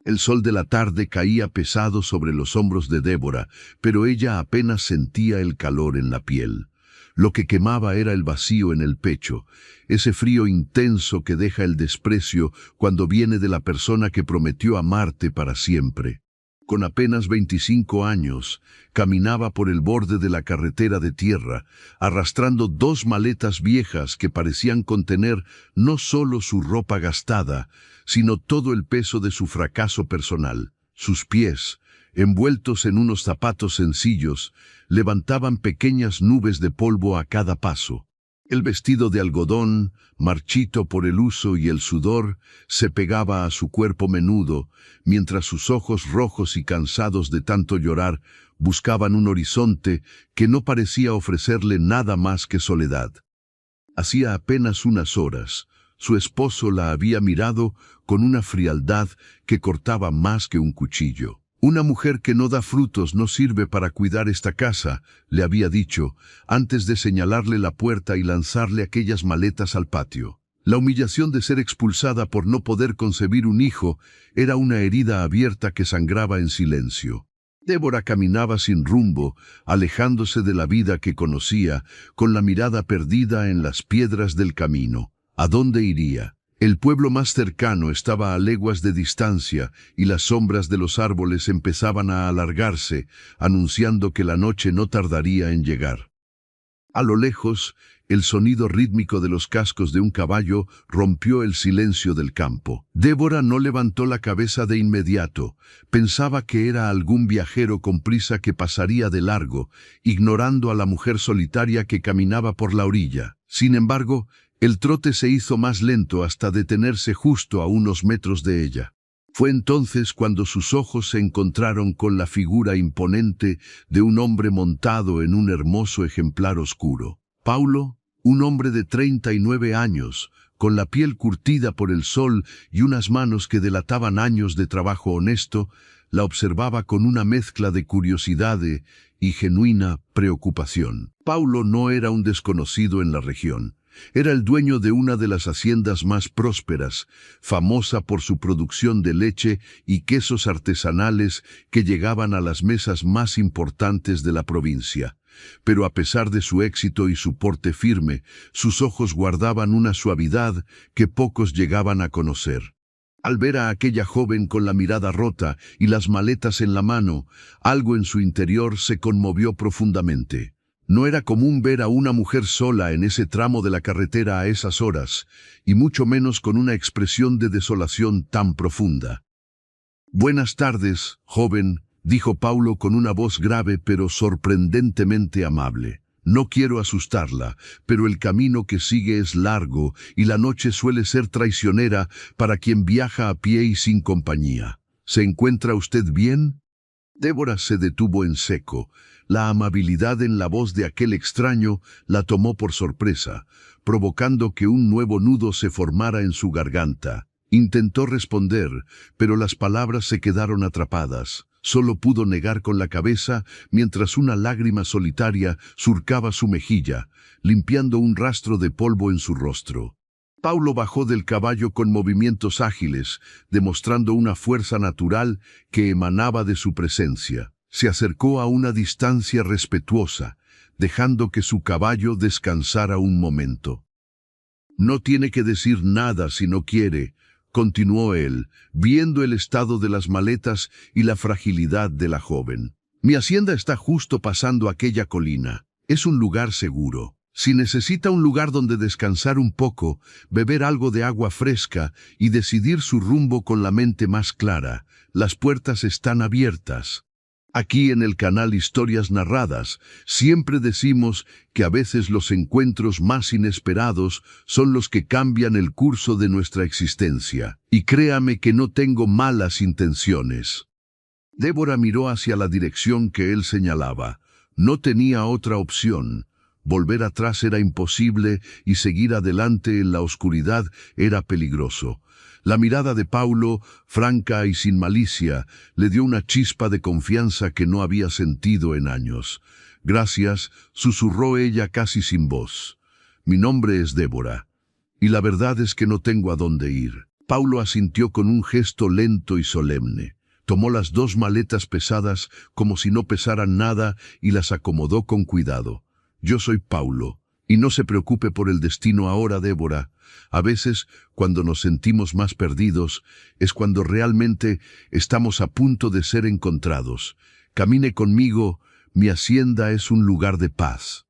El sol de la tarde caía pesado sobre los hombros de Débora, pero ella apenas sentía el calor en la piel. Lo que quemaba era el vacío en el pecho, ese frío intenso que deja el desprecio cuando viene de la persona que prometió amarte para siempre. Con apenas 25 años, caminaba por el borde de la carretera de tierra, arrastrando 2 maletas viejas que parecían contener no solo su ropa gastada, sino todo el peso de su fracaso personal. Sus pies, envueltos en unos zapatos sencillos, levantaban pequeñas nubes de polvo a cada paso. El vestido de algodón, marchito por el uso y el sudor, se pegaba a su cuerpo menudo, mientras sus ojos rojos y cansados de tanto llorar buscaban un horizonte que no parecía ofrecerle nada más que soledad. Hacía apenas unas horas, su esposo la había mirado con una frialdad que cortaba más que un cuchillo. Una mujer que no da frutos no sirve para cuidar esta casa, le había dicho, antes de señalarle la puerta y lanzarle aquellas maletas al patio. La humillación de ser expulsada por no poder concebir un hijo era una herida abierta que sangraba en silencio. Débora caminaba sin rumbo, alejándose de la vida que conocía, con la mirada perdida en las piedras del camino. ¿A dónde iría? El pueblo más cercano estaba a leguas de distancia y las sombras de los árboles empezaban a alargarse, anunciando que la noche no tardaría en llegar. A lo lejos, el sonido rítmico de los cascos de un caballo rompió el silencio del campo. Débora no levantó la cabeza de inmediato. Pensaba que era algún viajero con prisa que pasaría de largo, ignorando a la mujer solitaria que caminaba por la orilla. Sin embargo, el trote se hizo más lento hasta detenerse justo a unos metros de ella. Fue entonces cuando sus ojos se encontraron con la figura imponente de un hombre montado en un hermoso ejemplar oscuro. Paulo, un hombre de 39 años, con la piel curtida por el sol y unas manos que delataban años de trabajo honesto, la observaba con una mezcla de curiosidad y genuina preocupación. Paulo no era un desconocido en la región. Era el dueño de una de las haciendas más prósperas, famosa por su producción de leche y quesos artesanales que llegaban a las mesas más importantes de la provincia. Pero a pesar de su éxito y su porte firme, sus ojos guardaban una suavidad que pocos llegaban a conocer. Al ver a aquella joven con la mirada rota y las maletas en la mano, algo en su interior se conmovió profundamente. No era común ver a una mujer sola en ese tramo de la carretera a esas horas, y mucho menos con una expresión de desolación tan profunda. «Buenas tardes, joven», dijo Paulo con una voz grave pero sorprendentemente amable. «No quiero asustarla, pero el camino que sigue es largo y la noche suele ser traicionera para quien viaja a pie y sin compañía. ¿Se encuentra usted bien?» Débora se detuvo en seco. La amabilidad en la voz de aquel extraño la tomó por sorpresa, provocando que un nuevo nudo se formara en su garganta. Intentó responder, pero las palabras se quedaron atrapadas. Solo pudo negar con la cabeza mientras una lágrima solitaria surcaba su mejilla, limpiando un rastro de polvo en su rostro. Paulo bajó del caballo con movimientos ágiles, demostrando una fuerza natural que emanaba de su presencia. Se acercó a una distancia respetuosa, dejando que su caballo descansara un momento. «No tiene que decir nada si no quiere», continuó él, viendo el estado de las maletas y la fragilidad de la joven. «Mi hacienda está justo pasando aquella colina. Es un lugar seguro. Si necesita un lugar donde descansar un poco, beber algo de agua fresca y decidir su rumbo con la mente más clara, las puertas están abiertas». Aquí en el canal Historias Narradas siempre decimos que a veces los encuentros más inesperados son los que cambian el curso de nuestra existencia. Y créame que no tengo malas intenciones. Débora miró hacia la dirección que él señalaba. No tenía otra opción. Volver atrás era imposible y seguir adelante en la oscuridad era peligroso. La mirada de Paulo, franca y sin malicia, le dio una chispa de confianza que no había sentido en años. «Gracias», susurró ella casi sin voz. «Mi nombre es Débora, y la verdad es que no tengo a dónde ir». Paulo asintió con un gesto lento y solemne. Tomó las 2 maletas pesadas como si no pesaran nada y las acomodó con cuidado. Yo soy Paulo, y no se preocupe por el destino ahora, Débora. A veces, cuando nos sentimos más perdidos, es cuando realmente estamos a punto de ser encontrados. Camine conmigo, mi hacienda es un lugar de paz.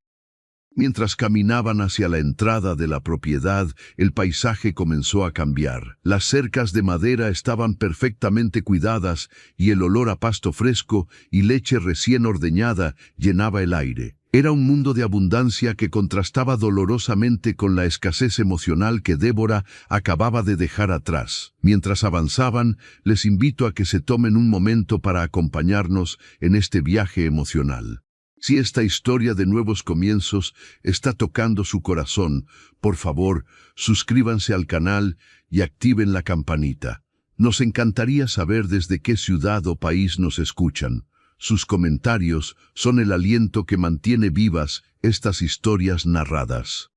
Mientras caminaban hacia la entrada de la propiedad, el paisaje comenzó a cambiar. Las cercas de madera estaban perfectamente cuidadas y el olor a pasto fresco y leche recién ordeñada llenaba el aire. Era un mundo de abundancia que contrastaba dolorosamente con la escasez emocional que Débora acababa de dejar atrás. Mientras avanzaban, les invito a que se tomen un momento para acompañarnos en este viaje emocional. Si esta historia de nuevos comienzos está tocando su corazón, por favor, suscríbanse al canal y activen la campanita. Nos encantaría saber desde qué ciudad o país nos escuchan. Sus comentarios son el aliento que mantiene vivas estas historias narradas.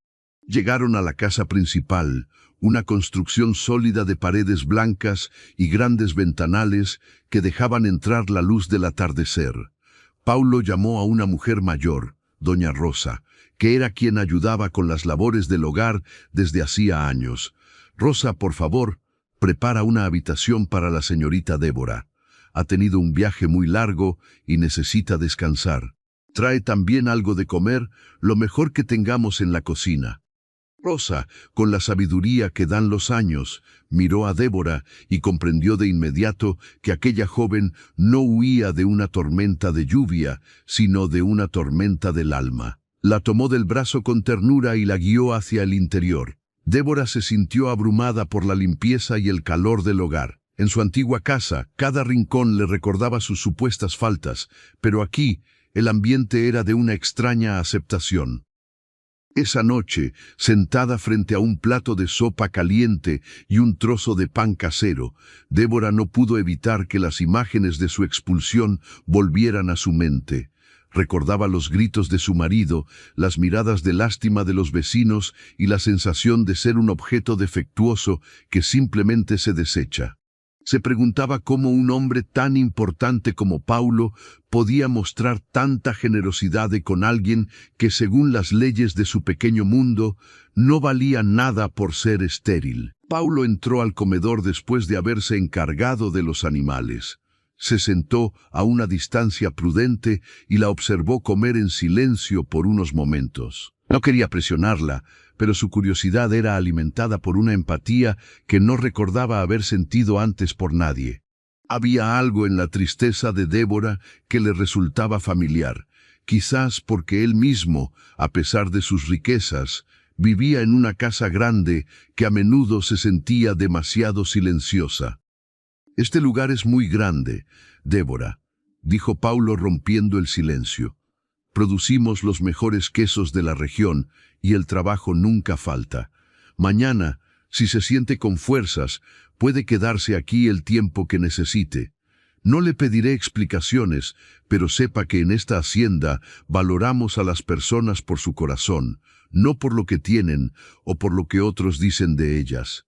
Llegaron a la casa principal, una construcción sólida de paredes blancas y grandes ventanales que dejaban entrar la luz del atardecer. Paulo llamó a una mujer mayor, doña Rosa, que era quien ayudaba con las labores del hogar desde hacía años. Rosa, por favor, prepara una habitación para la señorita Débora. Ha tenido un viaje muy largo y necesita descansar. Trae también algo de comer, lo mejor que tengamos en la cocina. Rosa, con la sabiduría que dan los años, miró a Débora y comprendió de inmediato que aquella joven no huía de una tormenta de lluvia, sino de una tormenta del alma. La tomó del brazo con ternura y la guió hacia el interior. Débora se sintió abrumada por la limpieza y el calor del hogar. En su antigua casa, cada rincón le recordaba sus supuestas faltas, pero aquí el ambiente era de una extraña aceptación. Esa noche, sentada frente a un plato de sopa caliente y un trozo de pan casero, Débora no pudo evitar que las imágenes de su expulsión volvieran a su mente. Recordaba los gritos de su marido, las miradas de lástima de los vecinos y la sensación de ser un objeto defectuoso que simplemente se desecha. Se preguntaba cómo un hombre tan importante como Paulo podía mostrar tanta generosidad con alguien que, según las leyes de su pequeño mundo, no valía nada por ser estéril. Paulo entró al comedor después de haberse encargado de los animales. Se sentó a una distancia prudente y la observó comer en silencio por unos momentos. No quería presionarla, pero su curiosidad era alimentada por una empatía que no recordaba haber sentido antes por nadie. Había algo en la tristeza de Débora que le resultaba familiar, quizás porque él mismo, a pesar de sus riquezas, vivía en una casa grande que a menudo se sentía demasiado silenciosa. «Este lugar es muy grande, Débora», dijo Paulo rompiendo el silencio. «Producimos los mejores quesos de la región y el trabajo nunca falta. Mañana, si se siente con fuerzas, puede quedarse aquí el tiempo que necesite. No le pediré explicaciones, pero sepa que en esta hacienda valoramos a las personas por su corazón, no por lo que tienen o por lo que otros dicen de ellas».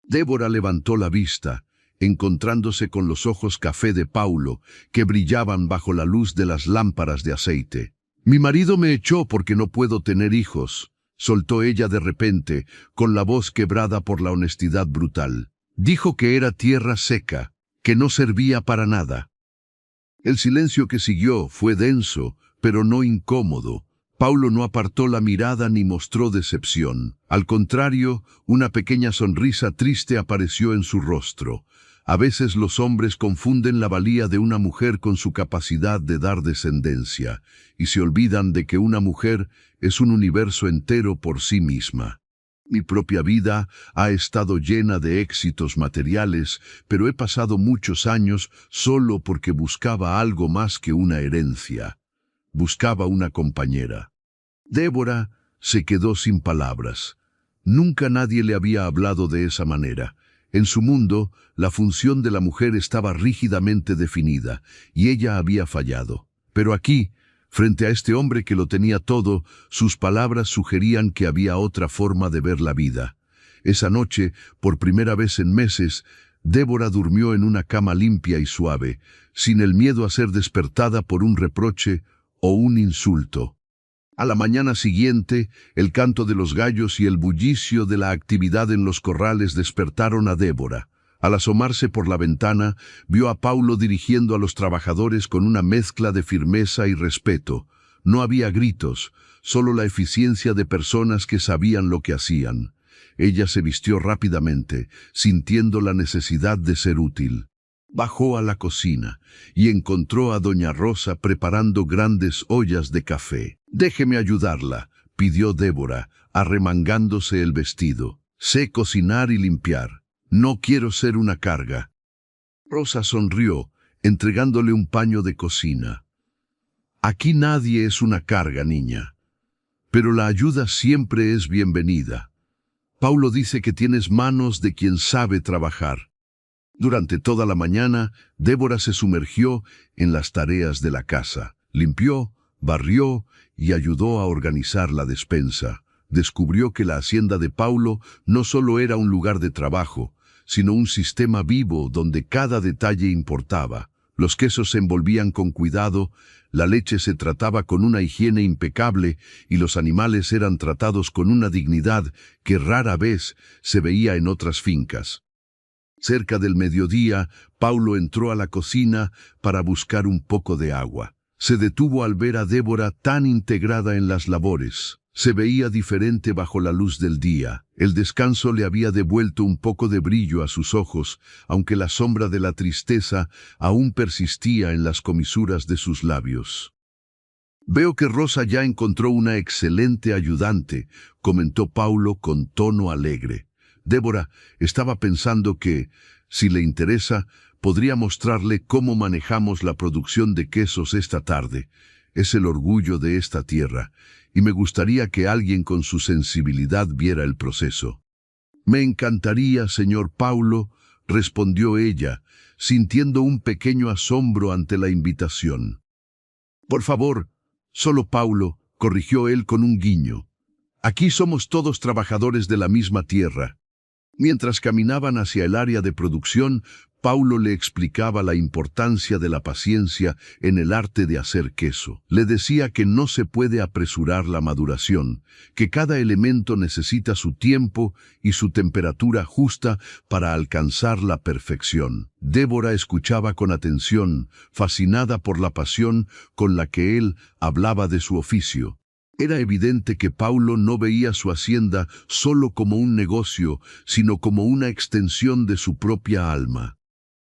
Débora levantó la vista, encontrándose con los ojos café de Paulo, que brillaban bajo la luz de las lámparas de aceite. «Mi marido me echó porque no puedo tener hijos», soltó ella de repente, con la voz quebrada por la honestidad brutal. «Dijo que era tierra seca, que no servía para nada». El silencio que siguió fue denso, pero no incómodo. Paulo no apartó la mirada ni mostró decepción. Al contrario, una pequeña sonrisa triste apareció en su rostro. A veces los hombres confunden la valía de una mujer con su capacidad de dar descendencia, y se olvidan de que una mujer es un universo entero por sí misma. Mi propia vida ha estado llena de éxitos materiales, pero he pasado muchos años solo porque buscaba algo más que una herencia. Buscaba una compañera. Débora se quedó sin palabras. Nunca nadie le había hablado de esa manera. En su mundo, la función de la mujer estaba rígidamente definida, y ella había fallado. Pero aquí, frente a este hombre que lo tenía todo, sus palabras sugerían que había otra forma de ver la vida. Esa noche, por primera vez en meses, Débora durmió en una cama limpia y suave, sin el miedo a ser despertada por un reproche o un insulto. A la mañana siguiente, el canto de los gallos y el bullicio de la actividad en los corrales despertaron a Débora. Al asomarse por la ventana, vio a Paulo dirigiendo a los trabajadores con una mezcla de firmeza y respeto. No había gritos, solo la eficiencia de personas que sabían lo que hacían. Ella se vistió rápidamente, sintiendo la necesidad de ser útil. Bajó a la cocina y encontró a doña Rosa preparando grandes ollas de café. «Déjeme ayudarla», pidió Débora, arremangándose el vestido. «Sé cocinar y limpiar. No quiero ser una carga». Rosa sonrió, entregándole un paño de cocina. «Aquí nadie es una carga, niña. Pero la ayuda siempre es bienvenida. Paulo dice que tienes manos de quien sabe trabajar». Durante toda la mañana, Débora se sumergió en las tareas de la casa. Limpió, barrió y ayudó a organizar la despensa. Descubrió que la hacienda de Paulo no solo era un lugar de trabajo, sino un sistema vivo donde cada detalle importaba. Los quesos se envolvían con cuidado, la leche se trataba con una higiene impecable y los animales eran tratados con una dignidad que rara vez se veía en otras fincas. Cerca del mediodía, Paulo entró a la cocina para buscar un poco de agua. Se detuvo al ver a Débora tan integrada en las labores. Se veía diferente bajo la luz del día. El descanso le había devuelto un poco de brillo a sus ojos, aunque la sombra de la tristeza aún persistía en las comisuras de sus labios. «Veo que Rosa ya encontró una excelente ayudante», comentó Paulo con tono alegre. Débora estaba pensando que, si le interesa, podría mostrarle cómo manejamos la producción de quesos esta tarde. Es el orgullo de esta tierra, y me gustaría que alguien con su sensibilidad viera el proceso. «Me encantaría, señor Paulo», respondió ella, sintiendo un pequeño asombro ante la invitación. «Por favor, solo Paulo», corrigió él con un guiño. «Aquí somos todos trabajadores de la misma tierra». Mientras caminaban hacia el área de producción, Paulo le explicaba la importancia de la paciencia en el arte de hacer queso. Le decía que no se puede apresurar la maduración, que cada elemento necesita su tiempo y su temperatura justa para alcanzar la perfección. Débora escuchaba con atención, fascinada por la pasión con la que él hablaba de su oficio. Era evidente que Paulo no veía su hacienda solo como un negocio, sino como una extensión de su propia alma.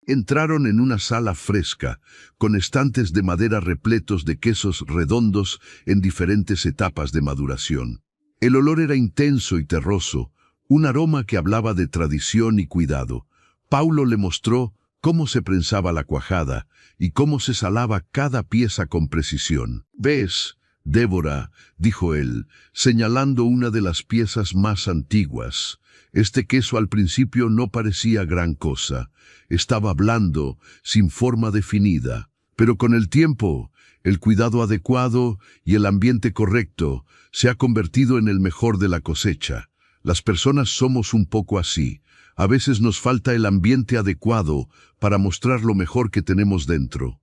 Entraron en una sala fresca, con estantes de madera repletos de quesos redondos en diferentes etapas de maduración. El olor era intenso y terroso, un aroma que hablaba de tradición y cuidado. Paulo le mostró cómo se prensaba la cuajada y cómo se salaba cada pieza con precisión. «¿Ves, Débora?», dijo él, señalando una de las piezas más antiguas. Este queso al principio no parecía gran cosa. Estaba blando, sin forma definida. Pero con el tiempo, el cuidado adecuado y el ambiente correcto se ha convertido en el mejor de la cosecha. Las personas somos un poco así. A veces nos falta el ambiente adecuado para mostrar lo mejor que tenemos dentro.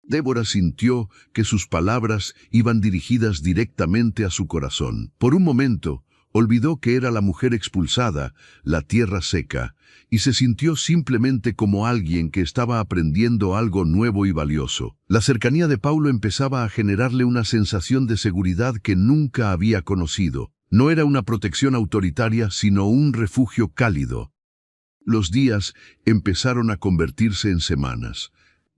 Débora sintió que sus palabras iban dirigidas directamente a su corazón. Por un momento, olvidó que era la mujer expulsada, la tierra seca, y se sintió simplemente como alguien que estaba aprendiendo algo nuevo y valioso. La cercanía de Paulo empezaba a generarle una sensación de seguridad que nunca había conocido. No era una protección autoritaria, sino un refugio cálido. Los días empezaron a convertirse en semanas.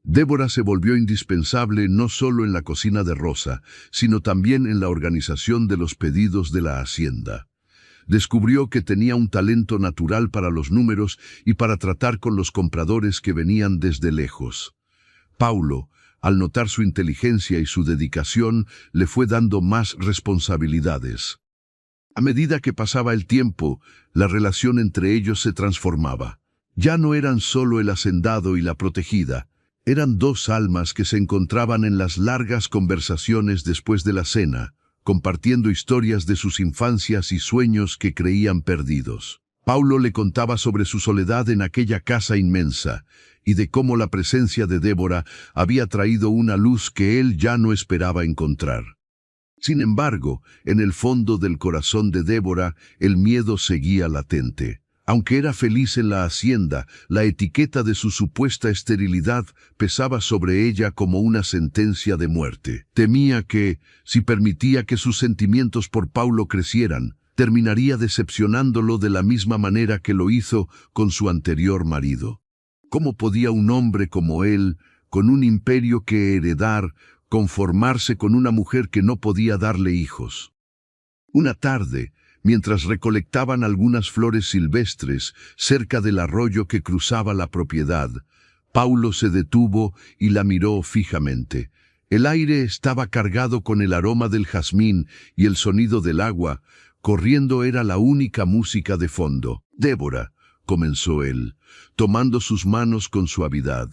Débora se volvió indispensable no solo en la cocina de Rosa, sino también en la organización de los pedidos de la hacienda. Descubrió que tenía un talento natural para los números y para tratar con los compradores que venían desde lejos. Paulo, al notar su inteligencia y su dedicación, le fue dando más responsabilidades. A medida que pasaba el tiempo, la relación entre ellos se transformaba. Ya no eran solo el hacendado y la protegida, eran dos almas que se encontraban en las largas conversaciones después de la cena, compartiendo historias de sus infancias y sueños que creían perdidos. Paulo le contaba sobre su soledad en aquella casa inmensa y de cómo la presencia de Débora había traído una luz que él ya no esperaba encontrar. Sin embargo, en el fondo del corazón de Débora, el miedo seguía latente. Aunque era feliz en la hacienda, la etiqueta de su supuesta esterilidad pesaba sobre ella como una sentencia de muerte. Temía que, si permitía que sus sentimientos por Paulo crecieran, terminaría decepcionándolo de la misma manera que lo hizo con su anterior marido. ¿Cómo podía un hombre como él, con un imperio que heredar, conformarse con una mujer que no podía darle hijos? Una tarde, mientras recolectaban algunas flores silvestres cerca del arroyo que cruzaba la propiedad, Paulo se detuvo y la miró fijamente. El aire estaba cargado con el aroma del jazmín y el sonido del agua corriendo era la única música de fondo. «Débora», comenzó él, tomando sus manos con suavidad,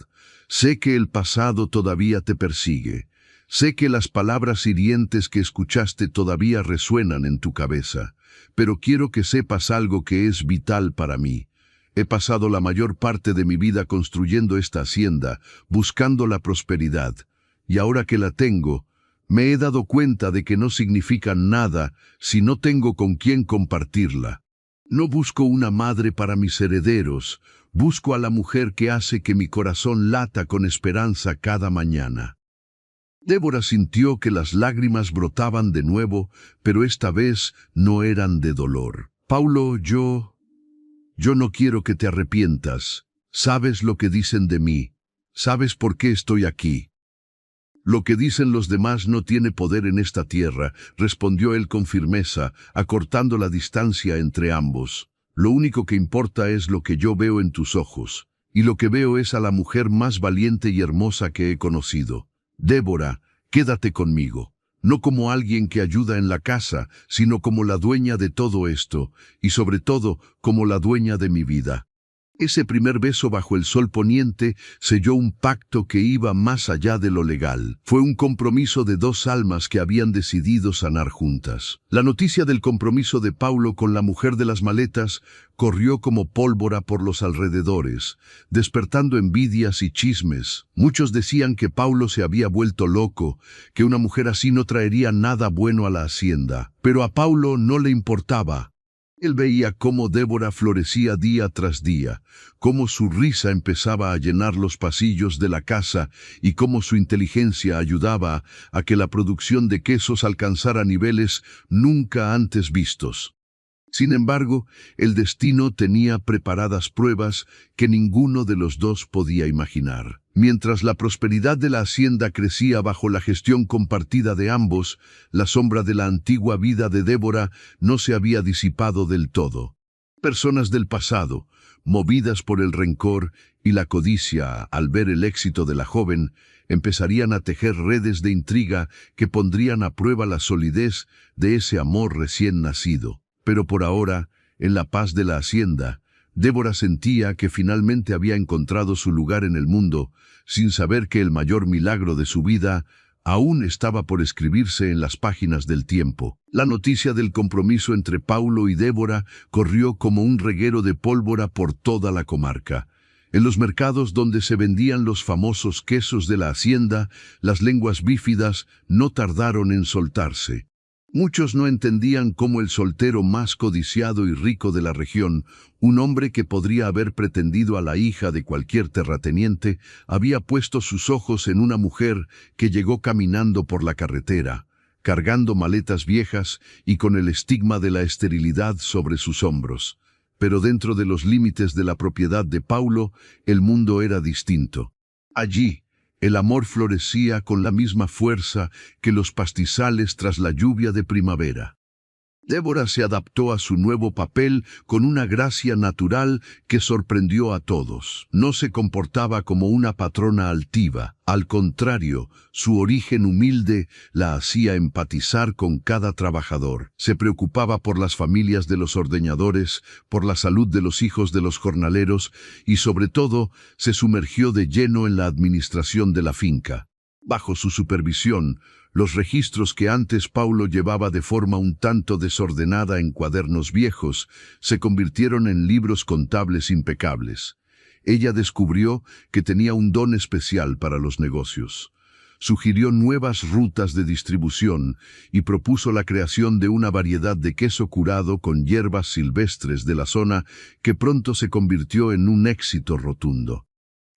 «sé que el pasado todavía te persigue. Sé que las palabras hirientes que escuchaste todavía resuenan en tu cabeza, pero quiero que sepas algo que es vital para mí. He pasado la mayor parte de mi vida construyendo esta hacienda, buscando la prosperidad, y ahora que la tengo, me he dado cuenta de que no significa nada si no tengo con quién compartirla. No busco una madre para mis herederos, busco a la mujer que hace que mi corazón lata con esperanza cada mañana». Débora sintió que las lágrimas brotaban de nuevo, pero esta vez no eran de dolor. «Paulo, yo no quiero que te arrepientas. Sabes lo que dicen de mí. Sabes por qué estoy aquí». «Lo que dicen los demás no tiene poder en esta tierra», respondió él con firmeza, acortando la distancia entre ambos. «Lo único que importa es lo que yo veo en tus ojos, y lo que veo es a la mujer más valiente y hermosa que he conocido. Débora, quédate conmigo, no como alguien que ayuda en la casa, sino como la dueña de todo esto, y sobre todo como la dueña de mi vida». Ese primer beso bajo el sol poniente selló un pacto que iba más allá de lo legal. Fue un compromiso de dos almas que habían decidido sanar juntas. La noticia del compromiso de Paulo con la mujer de las maletas corrió como pólvora por los alrededores, despertando envidias y chismes. Muchos decían que Paulo se había vuelto loco, que una mujer así no traería nada bueno a la hacienda. Pero a Paulo no le importaba. Él veía cómo Débora florecía día tras día, cómo su risa empezaba a llenar los pasillos de la casa y cómo su inteligencia ayudaba a que la producción de quesos alcanzara niveles nunca antes vistos. Sin embargo, el destino tenía preparadas pruebas que ninguno de los dos podía imaginar. Mientras la prosperidad de la hacienda crecía bajo la gestión compartida de ambos, la sombra de la antigua vida de Débora no se había disipado del todo. Personas del pasado, movidas por el rencor y la codicia al ver el éxito de la joven, empezarían a tejer redes de intriga que pondrían a prueba la solidez de ese amor recién nacido. Pero por ahora, en la paz de la hacienda, Débora sentía que finalmente había encontrado su lugar en el mundo, sin saber que el mayor milagro de su vida aún estaba por escribirse en las páginas del tiempo. La noticia del compromiso entre Paulo y Débora corrió como un reguero de pólvora por toda la comarca. En los mercados donde se vendían los famosos quesos de la hacienda, las lenguas bífidas no tardaron en soltarse. Muchos no entendían cómo el soltero más codiciado y rico de la región, un hombre que podría haber pretendido a la hija de cualquier terrateniente, había puesto sus ojos en una mujer que llegó caminando por la carretera, cargando maletas viejas y con el estigma de la esterilidad sobre sus hombros. Pero dentro de los límites de la propiedad de Paulo, el mundo era distinto. Allí, el amor florecía con la misma fuerza que los pastizales tras la lluvia de primavera. Débora se adaptó a su nuevo papel con una gracia natural que sorprendió a todos. No se comportaba como una patrona altiva. Al contrario, su origen humilde la hacía empatizar con cada trabajador. Se preocupaba por las familias de los ordeñadores, por la salud de los hijos de los jornaleros y, sobre todo, se sumergió de lleno en la administración de la finca. Bajo su supervisión, los registros que antes Paulo llevaba de forma un tanto desordenada en cuadernos viejos se convirtieron en libros contables impecables. Ella descubrió que tenía un don especial para los negocios. Sugirió nuevas rutas de distribución y propuso la creación de una variedad de queso curado con hierbas silvestres de la zona que pronto se convirtió en un éxito rotundo.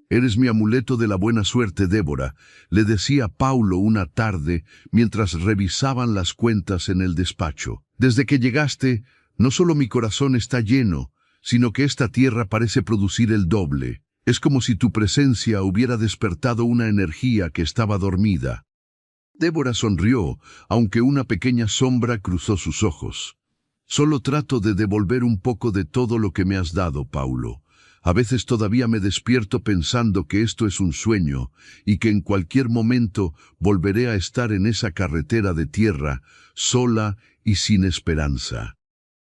«Eres mi amuleto de la buena suerte, Débora», le decía Paulo una tarde mientras revisaban las cuentas en el despacho. «Desde que llegaste, no solo mi corazón está lleno, sino que esta tierra parece producir el doble. Es como si tu presencia hubiera despertado una energía que estaba dormida». Débora sonrió, aunque una pequeña sombra cruzó sus ojos. «Solo trato de devolver un poco de todo lo que me has dado, Paulo. A veces todavía me despierto pensando que esto es un sueño y que en cualquier momento volveré a estar en esa carretera de tierra, sola y sin esperanza».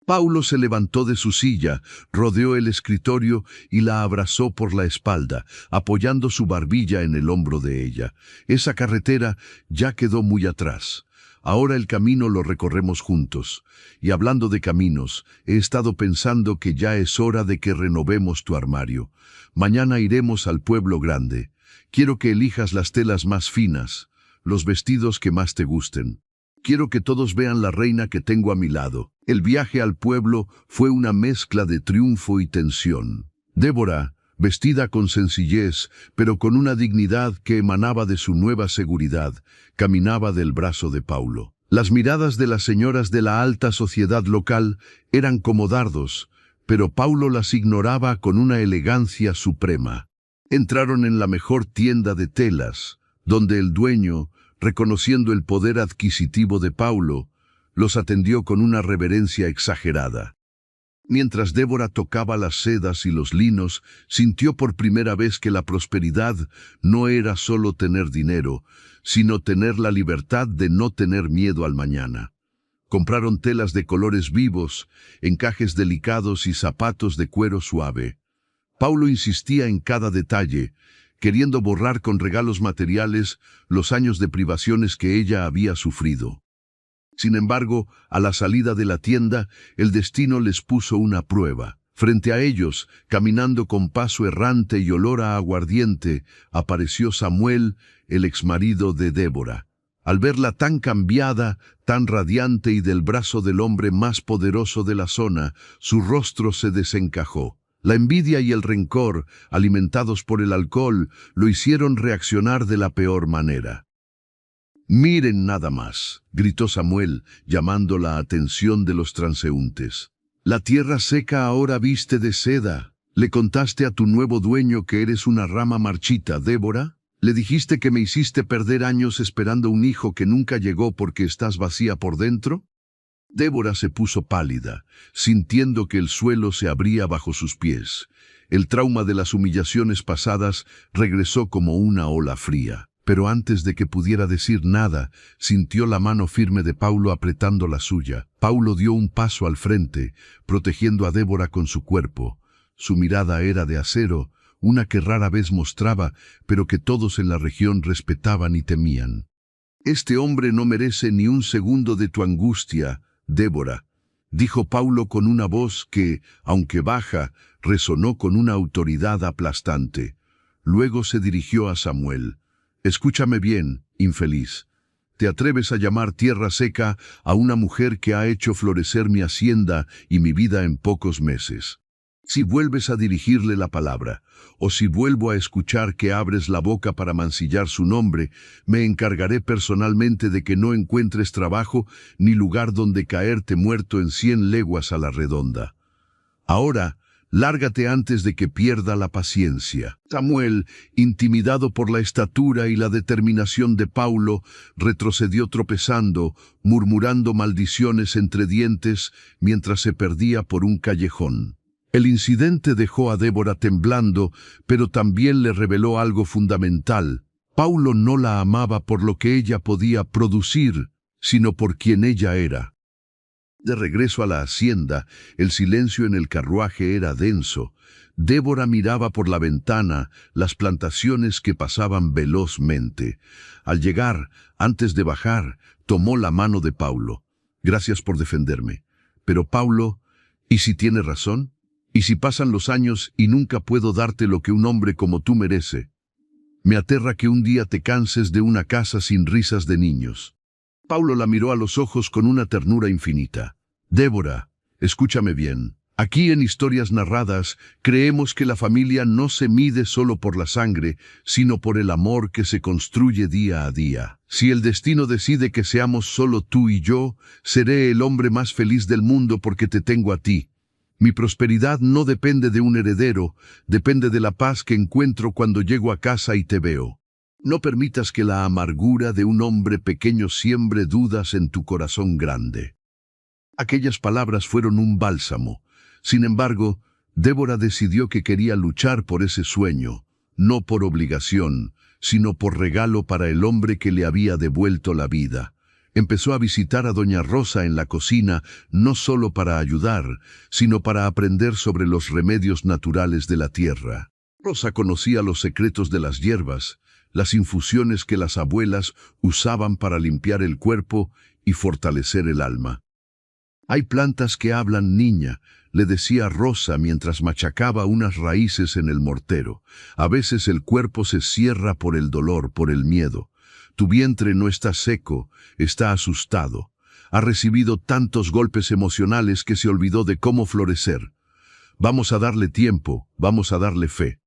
Paulo se levantó de su silla, rodeó el escritorio y la abrazó por la espalda, apoyando su barbilla en el hombro de ella. Esa carretera ya quedó muy atrás. Ahora el camino lo recorremos juntos. Y hablando de caminos, he estado pensando que ya es hora de que renovemos tu armario. Mañana iremos al pueblo grande. Quiero que elijas las telas más finas, los vestidos que más te gusten. Quiero que todos vean la reina que tengo a mi lado. El viaje al pueblo fue una mezcla de triunfo y tensión. Débora, vestida con sencillez, pero con una dignidad que emanaba de su nueva seguridad, caminaba del brazo de Paulo. Las miradas de las señoras de la alta sociedad local eran como dardos, pero Paulo las ignoraba con una elegancia suprema. Entraron en la mejor tienda de telas, donde el dueño, reconociendo el poder adquisitivo de Paulo, los atendió con una reverencia exagerada. Mientras Débora tocaba las sedas y los linos, sintió por primera vez que la prosperidad no era solo tener dinero, sino tener la libertad de no tener miedo al mañana. Compraron telas de colores vivos, encajes delicados y zapatos de cuero suave. Paulo insistía en cada detalle, queriendo borrar con regalos materiales los años de privaciones que ella había sufrido. Sin embargo, a la salida de la tienda, el destino les puso una prueba. Frente a ellos, caminando con paso errante y olor a aguardiente, apareció Samuel, el exmarido de Débora. Al verla tan cambiada, tan radiante y del brazo del hombre más poderoso de la zona, su rostro se desencajó. La envidia y el rencor, alimentados por el alcohol, lo hicieron reaccionar de la peor manera. «Miren nada más», gritó Samuel, llamando la atención de los transeúntes. «La tierra seca ahora viste de seda. ¿Le contaste a tu nuevo dueño que eres una rama marchita, Débora? ¿Le dijiste que me hiciste perder años esperando un hijo que nunca llegó porque estás vacía por dentro?» Débora se puso pálida, sintiendo que el suelo se abría bajo sus pies. El trauma de las humillaciones pasadas regresó como una ola fría. Pero antes de que pudiera decir nada, sintió la mano firme de Paulo apretando la suya. Paulo dio un paso al frente, protegiendo a Débora con su cuerpo. Su mirada era de acero, una que rara vez mostraba, pero que todos en la región respetaban y temían. «Este hombre no merece ni un segundo de tu angustia, Débora», dijo Paulo con una voz que, aunque baja, resonó con una autoridad aplastante. Luego se dirigió a Samuel. «Escúchame bien, infeliz. ¿Te atreves a llamar tierra seca a una mujer que ha hecho florecer mi hacienda y mi vida en pocos meses? Si vuelves a dirigirle la palabra, o si vuelvo a escuchar que abres la boca para mancillar su nombre, me encargaré personalmente de que no encuentres trabajo ni lugar donde caerte muerto en 100 leguas a la redonda. Ahora, lárgate antes de que pierda la paciencia». Samuel, intimidado por la estatura y la determinación de Paulo, retrocedió tropezando, murmurando maldiciones entre dientes mientras se perdía por un callejón. El incidente dejó a Débora temblando, pero también le reveló algo fundamental. Paulo no la amaba por lo que ella podía producir, sino por quien ella era. De regreso a la hacienda, el silencio en el carruaje era denso. Débora miraba por la ventana las plantaciones que pasaban velozmente. Al llegar, antes de bajar, tomó la mano de Paulo. Gracias por defenderme. Pero Paulo, ¿y si tiene razón? ¿Y si pasan los años y nunca puedo darte lo que un hombre como tú merece? Me aterra que un día te canses de una casa sin risas de niños. Paulo la miró a los ojos con una ternura infinita. Débora, escúchame bien. Aquí en Historias Narradas creemos que la familia no se mide solo por la sangre, sino por el amor que se construye día a día. Si el destino decide que seamos solo tú y yo, seré el hombre más feliz del mundo porque te tengo a ti. Mi prosperidad no depende de un heredero, depende de la paz que encuentro cuando llego a casa y te veo. No permitas que la amargura de un hombre pequeño siembre dudas en tu corazón grande. Aquellas palabras fueron un bálsamo. Sin embargo, Débora decidió que quería luchar por ese sueño, no por obligación, sino por regalo para el hombre que le había devuelto la vida. Empezó a visitar a doña Rosa en la cocina, no solo para ayudar, sino para aprender sobre los remedios naturales de la tierra. Rosa conocía los secretos de las hierbas, las infusiones que las abuelas usaban para limpiar el cuerpo y fortalecer el alma. Hay plantas que hablan, niña, le decía Rosa mientras machacaba unas raíces en el mortero. A veces el cuerpo se cierra por el dolor, por el miedo. Tu vientre no está seco, está asustado. Ha recibido tantos golpes emocionales que se olvidó de cómo florecer. Vamos a darle tiempo, vamos a darle fe.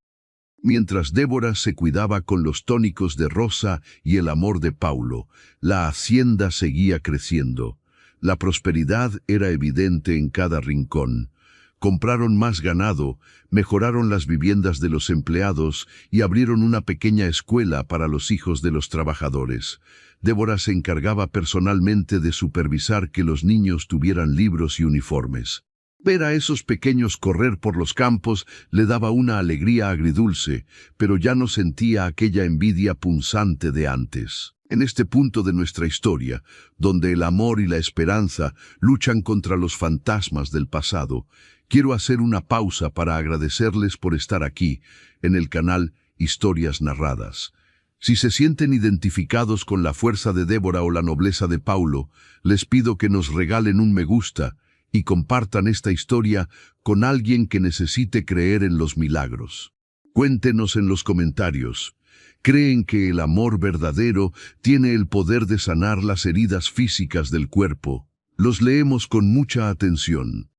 Mientras Débora se cuidaba con los tónicos de Rosa y el amor de Paulo, la hacienda seguía creciendo. La prosperidad era evidente en cada rincón. Compraron más ganado, mejoraron las viviendas de los empleados y abrieron una pequeña escuela para los hijos de los trabajadores. Débora se encargaba personalmente de supervisar que los niños tuvieran libros y uniformes. Ver a esos pequeños correr por los campos le daba una alegría agridulce, pero ya no sentía aquella envidia punzante de antes. En este punto de nuestra historia, donde el amor y la esperanza luchan contra los fantasmas del pasado, quiero hacer una pausa para agradecerles por estar aquí, en el canal Historias Narradas. Si se sienten identificados con la fuerza de Débora o la nobleza de Paulo, les pido que nos regalen un me gusta y compartan esta historia con alguien que necesite creer en los milagros. Cuéntenos en los comentarios. ¿Creen que el amor verdadero tiene el poder de sanar las heridas físicas del cuerpo? Los leemos con mucha atención.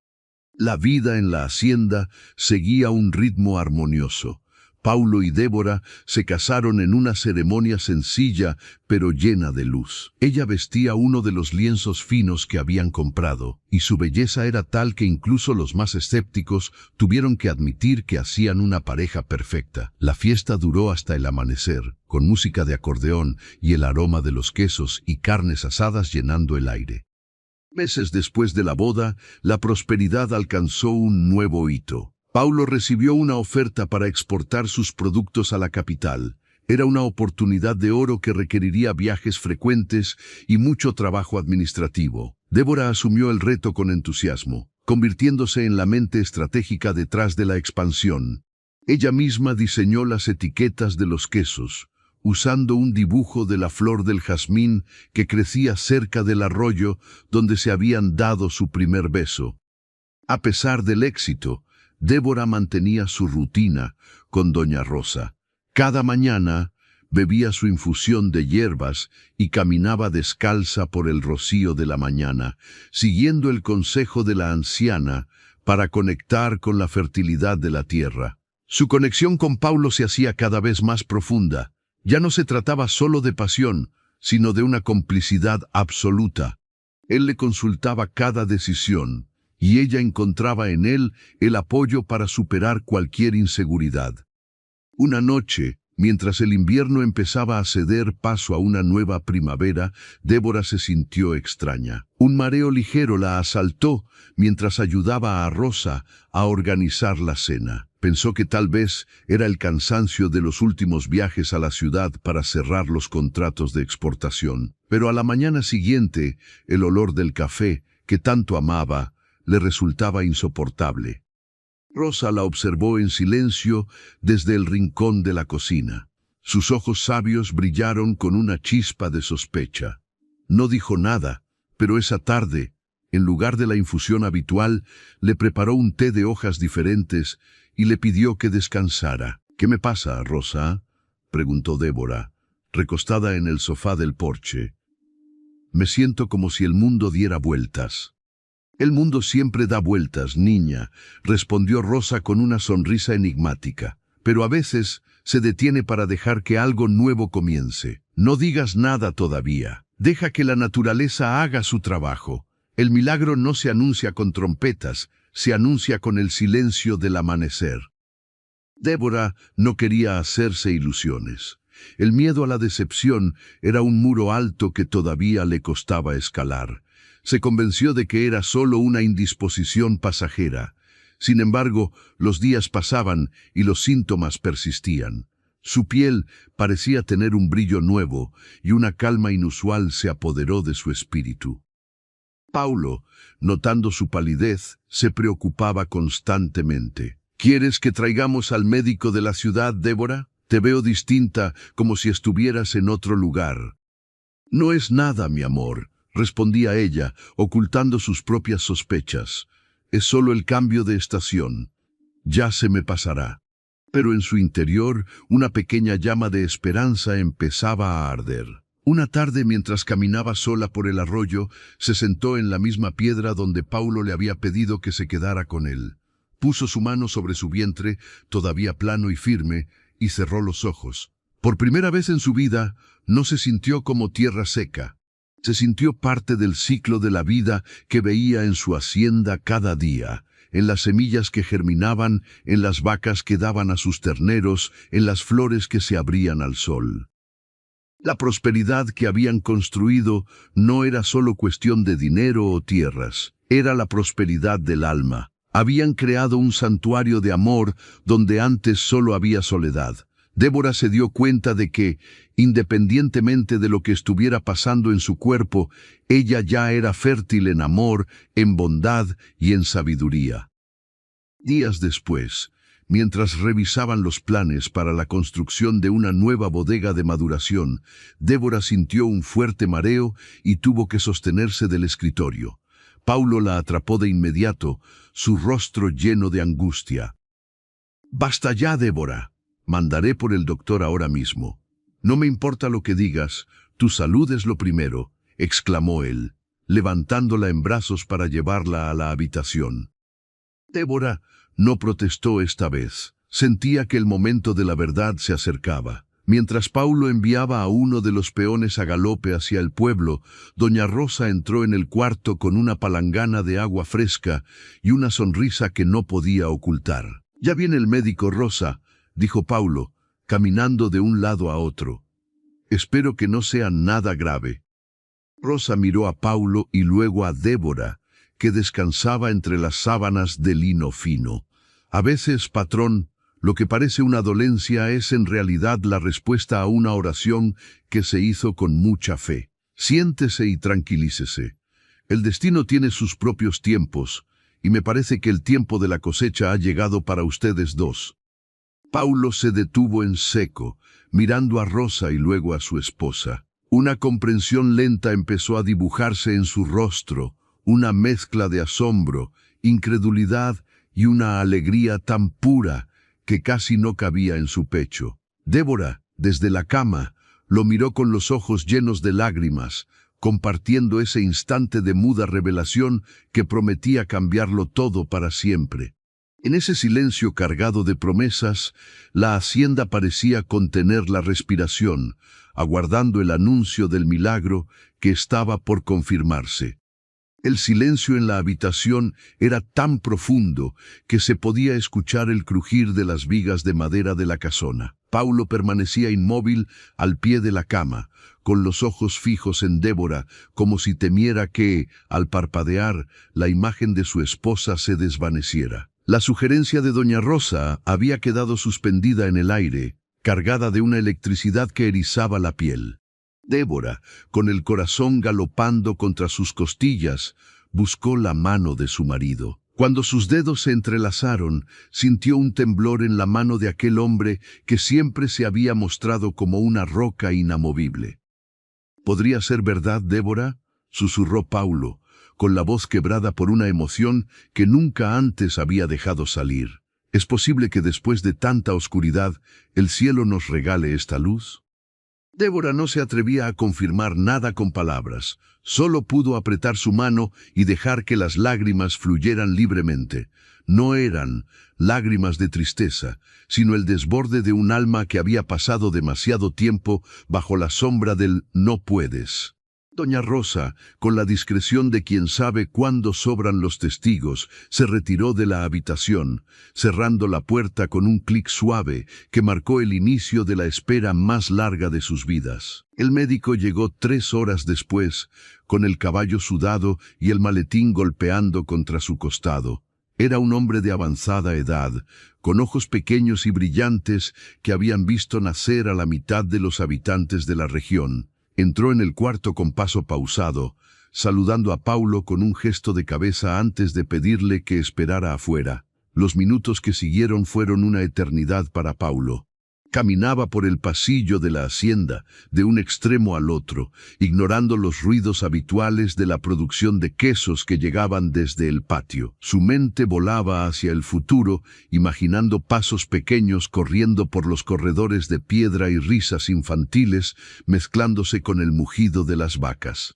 La vida en la hacienda seguía un ritmo armonioso. Paulo y Débora se casaron en una ceremonia sencilla, pero llena de luz. Ella vestía uno de los lienzos finos que habían comprado, y su belleza era tal que incluso los más escépticos tuvieron que admitir que hacían una pareja perfecta. La fiesta duró hasta el amanecer, con música de acordeón y el aroma de los quesos y carnes asadas llenando el aire. Meses después de la boda, la prosperidad alcanzó un nuevo hito. Paulo recibió una oferta para exportar sus productos a la capital. Era una oportunidad de oro que requeriría viajes frecuentes y mucho trabajo administrativo. Débora asumió el reto con entusiasmo, convirtiéndose en la mente estratégica detrás de la expansión. Ella misma diseñó las etiquetas de los quesos, usando un dibujo de la flor del jazmín que crecía cerca del arroyo donde se habían dado su primer beso. A pesar del éxito, Débora mantenía su rutina con doña Rosa. Cada mañana bebía su infusión de hierbas y caminaba descalza por el rocío de la mañana, siguiendo el consejo de la anciana para conectar con la fertilidad de la tierra. Su conexión con Paulo se hacía cada vez más profunda. Ya no se trataba solo de pasión, sino de una complicidad absoluta. Él le consultaba cada decisión, y ella encontraba en él el apoyo para superar cualquier inseguridad. Una noche, mientras el invierno empezaba a ceder paso a una nueva primavera, Débora se sintió extraña. Un mareo ligero la asaltó mientras ayudaba a Rosa a organizar la cena. Pensó que tal vez era el cansancio de los últimos viajes a la ciudad para cerrar los contratos de exportación. Pero a la mañana siguiente, el olor del café, que tanto amaba, le resultaba insoportable. Rosa la observó en silencio desde el rincón de la cocina. Sus ojos sabios brillaron con una chispa de sospecha. No dijo nada, pero esa tarde, en lugar de la infusión habitual, le preparó un té de hojas diferentes y le pidió que descansara. «¿Qué me pasa, Rosa?», preguntó Débora, recostada en el sofá del porche. «Me siento como si el mundo diera vueltas». «El mundo siempre da vueltas, niña», respondió Rosa con una sonrisa enigmática. «Pero a veces se detiene para dejar que algo nuevo comience. No digas nada todavía. Deja que la naturaleza haga su trabajo. El milagro no se anuncia con trompetas, se anuncia con el silencio del amanecer». Débora no quería hacerse ilusiones. El miedo a la decepción era un muro alto que todavía le costaba escalar. Se convenció de que era solo una indisposición pasajera. Sin embargo, los días pasaban y los síntomas persistían. Su piel parecía tener un brillo nuevo y una calma inusual se apoderó de su espíritu. Paulo, notando su palidez, se preocupaba constantemente. «¿Quieres que traigamos al médico de la ciudad, Débora? Te veo distinta, como si estuvieras en otro lugar». «No es nada, mi amor», respondía ella, ocultando sus propias sospechas. «Es solo el cambio de estación. Ya se me pasará». Pero en su interior, una pequeña llama de esperanza empezaba a arder. Una tarde, mientras caminaba sola por el arroyo, se sentó en la misma piedra donde Paulo le había pedido que se quedara con él. Puso su mano sobre su vientre, todavía plano y firme, y cerró los ojos. Por primera vez en su vida, no se sintió como tierra seca. Se sintió parte del ciclo de la vida que veía en su hacienda cada día, en las semillas que germinaban, en las vacas que daban a sus terneros, en las flores que se abrían al sol. La prosperidad que habían construido no era solo cuestión de dinero o tierras, era la prosperidad del alma. Habían creado un santuario de amor donde antes solo había soledad. Débora se dio cuenta de que, independientemente de lo que estuviera pasando en su cuerpo, ella ya era fértil en amor, en bondad y en sabiduría. Días después, mientras revisaban los planes para la construcción de una nueva bodega de maduración, Débora sintió un fuerte mareo y tuvo que sostenerse del escritorio. Paulo la atrapó de inmediato, su rostro lleno de angustia. «Basta ya, Débora. Mandaré por el doctor ahora mismo». «No me importa lo que digas, tu salud es lo primero», exclamó él, levantándola en brazos para llevarla a la habitación. Débora no protestó esta vez. Sentía que el momento de la verdad se acercaba. Mientras Paulo enviaba a uno de los peones a galope hacia el pueblo, doña Rosa entró en el cuarto con una palangana de agua fresca y una sonrisa que no podía ocultar. «Ya viene el médico, Rosa», dijo Paulo, caminando de un lado a otro. «Espero que no sea nada grave». Rosa miró a Paulo y luego a Débora, que descansaba entre las sábanas de lino fino. «A veces, patrón, lo que parece una dolencia es en realidad la respuesta a una oración que se hizo con mucha fe. Siéntese y tranquilícese. El destino tiene sus propios tiempos, y me parece que el tiempo de la cosecha ha llegado para ustedes dos». Paulo se detuvo en seco, mirando a Rosa y luego a su esposa. Una comprensión lenta empezó a dibujarse en su rostro, una mezcla de asombro, incredulidad y una alegría tan pura que casi no cabía en su pecho. Débora, desde la cama, lo miró con los ojos llenos de lágrimas, compartiendo ese instante de muda revelación que prometía cambiarlo todo para siempre. En ese silencio cargado de promesas, la hacienda parecía contener la respiración, aguardando el anuncio del milagro que estaba por confirmarse. El silencio en la habitación era tan profundo que se podía escuchar el crujir de las vigas de madera de la casona. Paulo permanecía inmóvil al pie de la cama, con los ojos fijos en Débora, como si temiera que, al parpadear, la imagen de su esposa se desvaneciera. La sugerencia de doña Rosa había quedado suspendida en el aire, cargada de una electricidad que erizaba la piel. Débora, con el corazón galopando contra sus costillas, buscó la mano de su marido. Cuando sus dedos se entrelazaron, sintió un temblor en la mano de aquel hombre que siempre se había mostrado como una roca inamovible. ¿Podría ser verdad, Débora?, susurró Paulo, con la voz quebrada por una emoción que nunca antes había dejado salir. ¿Es posible que después de tanta oscuridad, el cielo nos regale esta luz? Débora no se atrevía a confirmar nada con palabras, solo pudo apretar su mano y dejar que las lágrimas fluyeran libremente. No eran lágrimas de tristeza, sino el desborde de un alma que había pasado demasiado tiempo bajo la sombra del «no puedes». Doña Rosa, con la discreción de quien sabe cuándo sobran los testigos, se retiró de la habitación, cerrando la puerta con un clic suave que marcó el inicio de la espera más larga de sus vidas. El médico llegó 3 horas después, con el caballo sudado y el maletín golpeando contra su costado. Era un hombre de avanzada edad, con ojos pequeños y brillantes que habían visto nacer a la mitad de los habitantes de la región. Entró en el cuarto con paso pausado, saludando a Paulo con un gesto de cabeza antes de pedirle que esperara afuera. Los minutos que siguieron fueron una eternidad para Paulo. Caminaba por el pasillo de la hacienda, de un extremo al otro, ignorando los ruidos habituales de la producción de quesos que llegaban desde el patio. Su mente volaba hacia el futuro, imaginando pasos pequeños corriendo por los corredores de piedra y risas infantiles, mezclándose con el mugido de las vacas.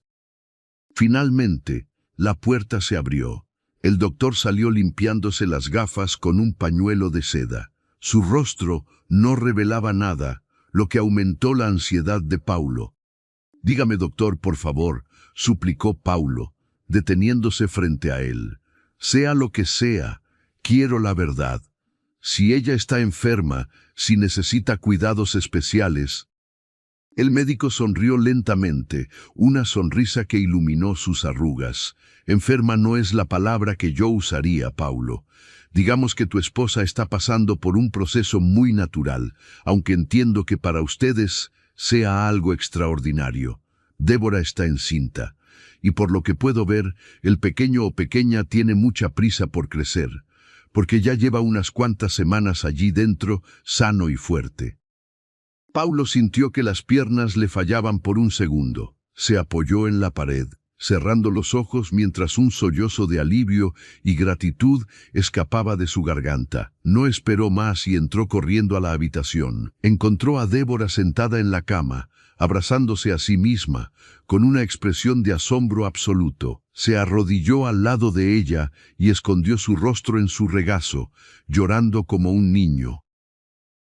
Finalmente, la puerta se abrió. El doctor salió limpiándose las gafas con un pañuelo de seda. Su rostro no revelaba nada, lo que aumentó la ansiedad de Paulo. «Dígame, doctor, por favor», suplicó Paulo, deteniéndose frente a él. «Sea lo que sea, quiero la verdad. Si ella está enferma, si necesita cuidados especiales». El médico sonrió lentamente, una sonrisa que iluminó sus arrugas. «Enferma no es la palabra que yo usaría, Paulo. Digamos que tu esposa está pasando por un proceso muy natural, aunque entiendo que para ustedes sea algo extraordinario. Débora está encinta, y por lo que puedo ver, el pequeño o pequeña tiene mucha prisa por crecer, porque ya lleva unas cuantas semanas allí dentro, sano y fuerte». Paulo sintió que las piernas le fallaban por un segundo. Se apoyó en la pared, cerrando los ojos mientras un sollozo de alivio y gratitud escapaba de su garganta. No esperó más y entró corriendo a la habitación. Encontró a Débora sentada en la cama, abrazándose a sí misma, con una expresión de asombro absoluto. Se arrodilló al lado de ella y escondió su rostro en su regazo, llorando como un niño.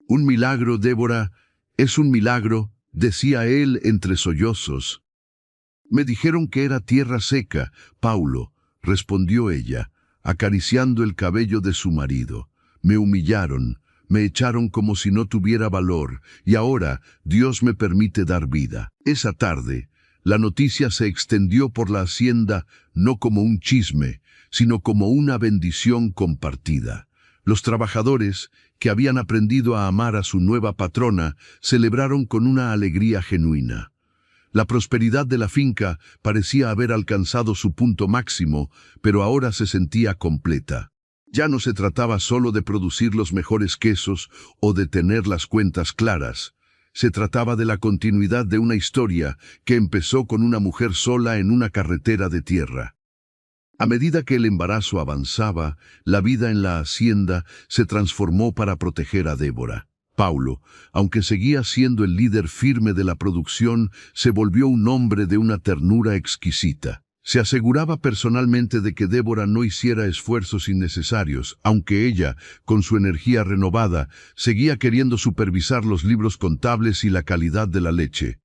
«Un milagro, Débora, es un milagro», decía él entre sollozos. «Me dijeron que era tierra seca, Paulo», respondió ella, acariciando el cabello de su marido. «Me humillaron, me echaron como si no tuviera valor, y ahora Dios me permite dar vida». Esa tarde, la noticia se extendió por la hacienda no como un chisme, sino como una bendición compartida. Los trabajadores, que habían aprendido a amar a su nueva patrona, celebraron con una alegría genuina. La prosperidad de la finca parecía haber alcanzado su punto máximo, pero ahora se sentía completa. Ya no se trataba solo de producir los mejores quesos o de tener las cuentas claras. Se trataba de la continuidad de una historia que empezó con una mujer sola en una carretera de tierra. A medida que el embarazo avanzaba, la vida en la hacienda se transformó para proteger a Débora. Paulo, aunque seguía siendo el líder firme de la producción, se volvió un hombre de una ternura exquisita. Se aseguraba personalmente de que Débora no hiciera esfuerzos innecesarios, aunque ella, con su energía renovada, seguía queriendo supervisar los libros contables y la calidad de la leche.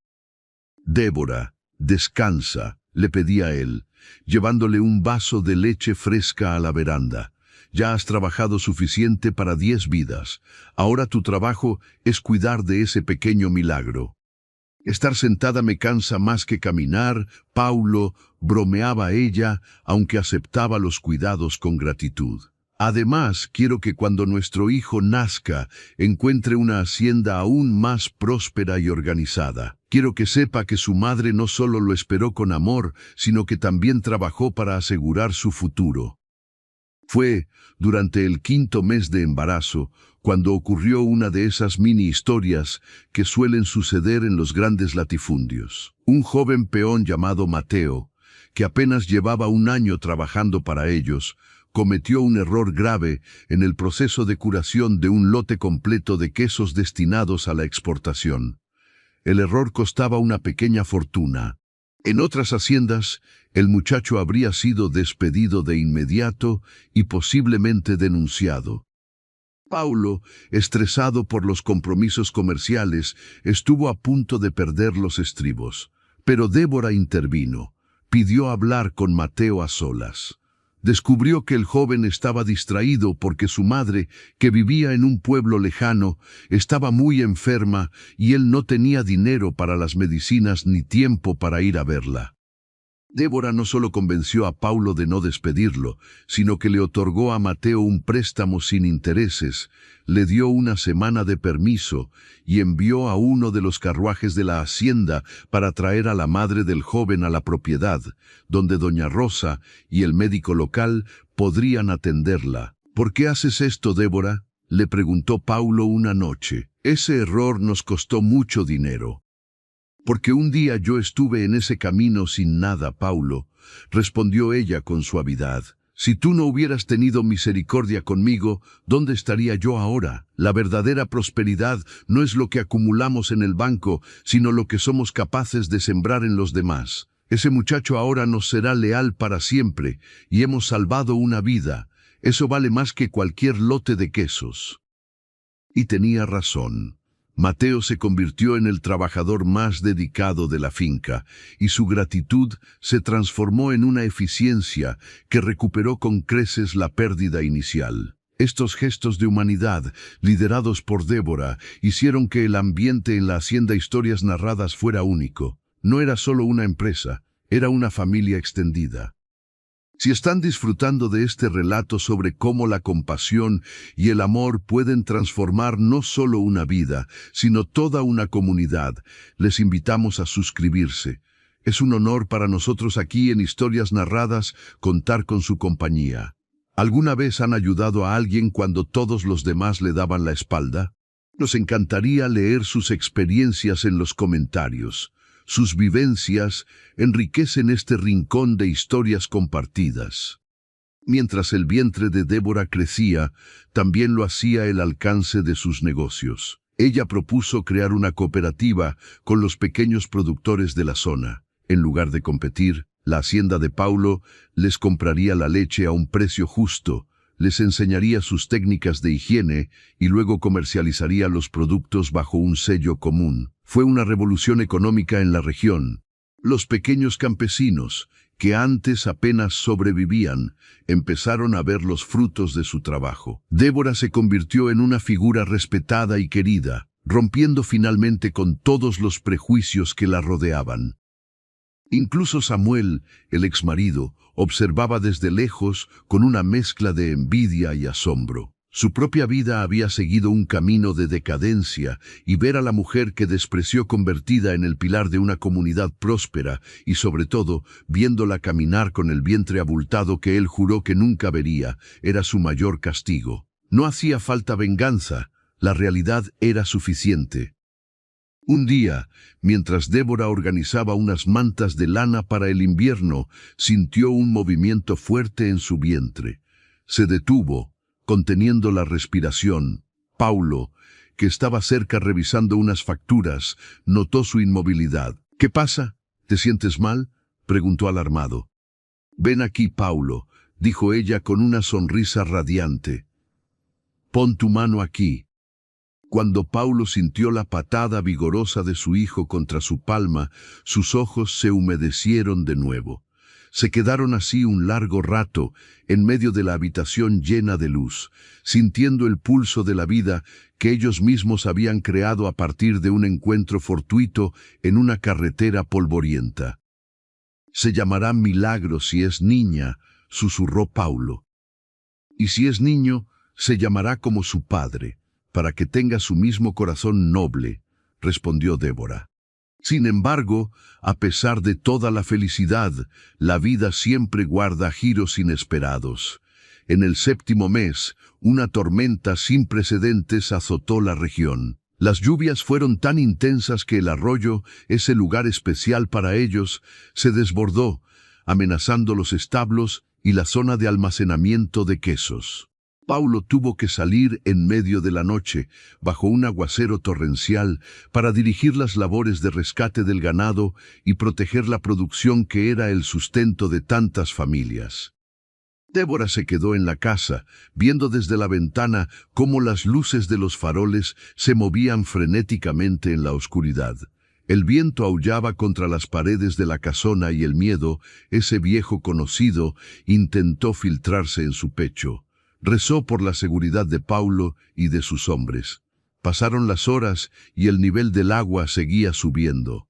«Débora, descansa», le pedía él, llevándole un vaso de leche fresca a la veranda. «Ya has trabajado suficiente para 10 vidas. Ahora tu trabajo es cuidar de ese pequeño milagro». «Estar sentada me cansa más que caminar, Paulo», bromeaba ella, aunque aceptaba los cuidados con gratitud. «Además, quiero que cuando nuestro hijo nazca, encuentre una hacienda aún más próspera y organizada. Quiero que sepa que su madre no solo lo esperó con amor, sino que también trabajó para asegurar su futuro». Fue durante el 5.º mes de embarazo cuando ocurrió una de esas mini historias que suelen suceder en los grandes latifundios. Un joven peón llamado Mateo, que apenas llevaba un año trabajando para ellos, cometió un error grave en el proceso de curación de un lote completo de quesos destinados a la exportación. El error costaba una pequeña fortuna. En otras haciendas, el muchacho habría sido despedido de inmediato y posiblemente denunciado. Paulo, estresado por los compromisos comerciales, estuvo a punto de perder los estribos. Pero Débora intervino. Pidió hablar con Mateo a solas. Descubrió que el joven estaba distraído porque su madre, que vivía en un pueblo lejano, estaba muy enferma y él no tenía dinero para las medicinas ni tiempo para ir a verla. Débora no solo convenció a Paulo de no despedirlo, sino que le otorgó a Mateo un préstamo sin intereses, le dio una semana de permiso y envió a uno de los carruajes de la hacienda para traer a la madre del joven a la propiedad, donde doña Rosa y el médico local podrían atenderla. ¿Por qué haces esto, Débora?, le preguntó Paulo una noche. Ese error nos costó mucho dinero. Porque un día yo estuve en ese camino sin nada, Paulo, respondió ella con suavidad. Si tú no hubieras tenido misericordia conmigo, ¿dónde estaría yo ahora? La verdadera prosperidad no es lo que acumulamos en el banco, sino lo que somos capaces de sembrar en los demás. Ese muchacho ahora nos será leal para siempre, y hemos salvado una vida. Eso vale más que cualquier lote de quesos. Y tenía razón. Mateo se convirtió en el trabajador más dedicado de la finca, y su gratitud se transformó en una eficiencia que recuperó con creces la pérdida inicial. Estos gestos de humanidad, liderados por Débora, hicieron que el ambiente en la hacienda Historias Narradas fuera único. No era solo una empresa, era una familia extendida. Si están disfrutando de este relato sobre cómo la compasión y el amor pueden transformar no solo una vida, sino toda una comunidad, les invitamos a suscribirse. Es un honor para nosotros aquí en Historias Narradas contar con su compañía. ¿Alguna vez han ayudado a alguien cuando todos los demás le daban la espalda? Nos encantaría leer sus experiencias en los comentarios. Sus vivencias enriquecen este rincón de historias compartidas. Mientras el vientre de Débora crecía, también lo hacía el alcance de sus negocios. Ella propuso crear una cooperativa con los pequeños productores de la zona. En lugar de competir, la hacienda de Paulo les compraría la leche a un precio justo, les enseñaría sus técnicas de higiene y luego comercializaría los productos bajo un sello común. Fue una revolución económica en la región. Los pequeños campesinos, que antes apenas sobrevivían, empezaron a ver los frutos de su trabajo. Débora se convirtió en una figura respetada y querida, rompiendo finalmente con todos los prejuicios que la rodeaban. Incluso Samuel, el exmarido, observaba desde lejos con una mezcla de envidia y asombro. Su propia vida había seguido un camino de decadencia y ver a la mujer que despreció convertida en el pilar de una comunidad próspera y sobre todo viéndola caminar con el vientre abultado que él juró que nunca vería, era su mayor castigo. No hacía falta venganza, la realidad era suficiente. Un día, mientras Débora organizaba unas mantas de lana para el invierno, sintió un movimiento fuerte en su vientre. Se detuvo, conteniendo la respiración. Paulo, que estaba cerca revisando unas facturas, notó su inmovilidad. ¿Qué pasa? ¿Te sientes mal?, preguntó alarmado. Ven aquí, Paulo, dijo ella con una sonrisa radiante. Pon tu mano aquí. Cuando Paulo sintió la patada vigorosa de su hijo contra su palma, sus ojos se humedecieron de nuevo. Se quedaron así un largo rato, en medio de la habitación llena de luz, sintiendo el pulso de la vida que ellos mismos habían creado a partir de un encuentro fortuito en una carretera polvorienta. Se llamará Milagro si es niña, susurró Paulo. Y si es niño, se llamará como su padre, para que tenga su mismo corazón noble, respondió Débora. Sin embargo, a pesar de toda la felicidad, la vida siempre guarda giros inesperados. En el 7º mes, una tormenta sin precedentes azotó la región. Las lluvias fueron tan intensas que el arroyo, ese lugar especial para ellos, se desbordó, amenazando los establos y la zona de almacenamiento de quesos. Paulo tuvo que salir en medio de la noche, bajo un aguacero torrencial, para dirigir las labores de rescate del ganado y proteger la producción que era el sustento de tantas familias. Débora se quedó en la casa, viendo desde la ventana cómo las luces de los faroles se movían frenéticamente en la oscuridad. El viento aullaba contra las paredes de la casona y el miedo, ese viejo conocido, intentó filtrarse en su pecho. Rezó por la seguridad de Paulo y de sus hombres. Pasaron las horas y el nivel del agua seguía subiendo.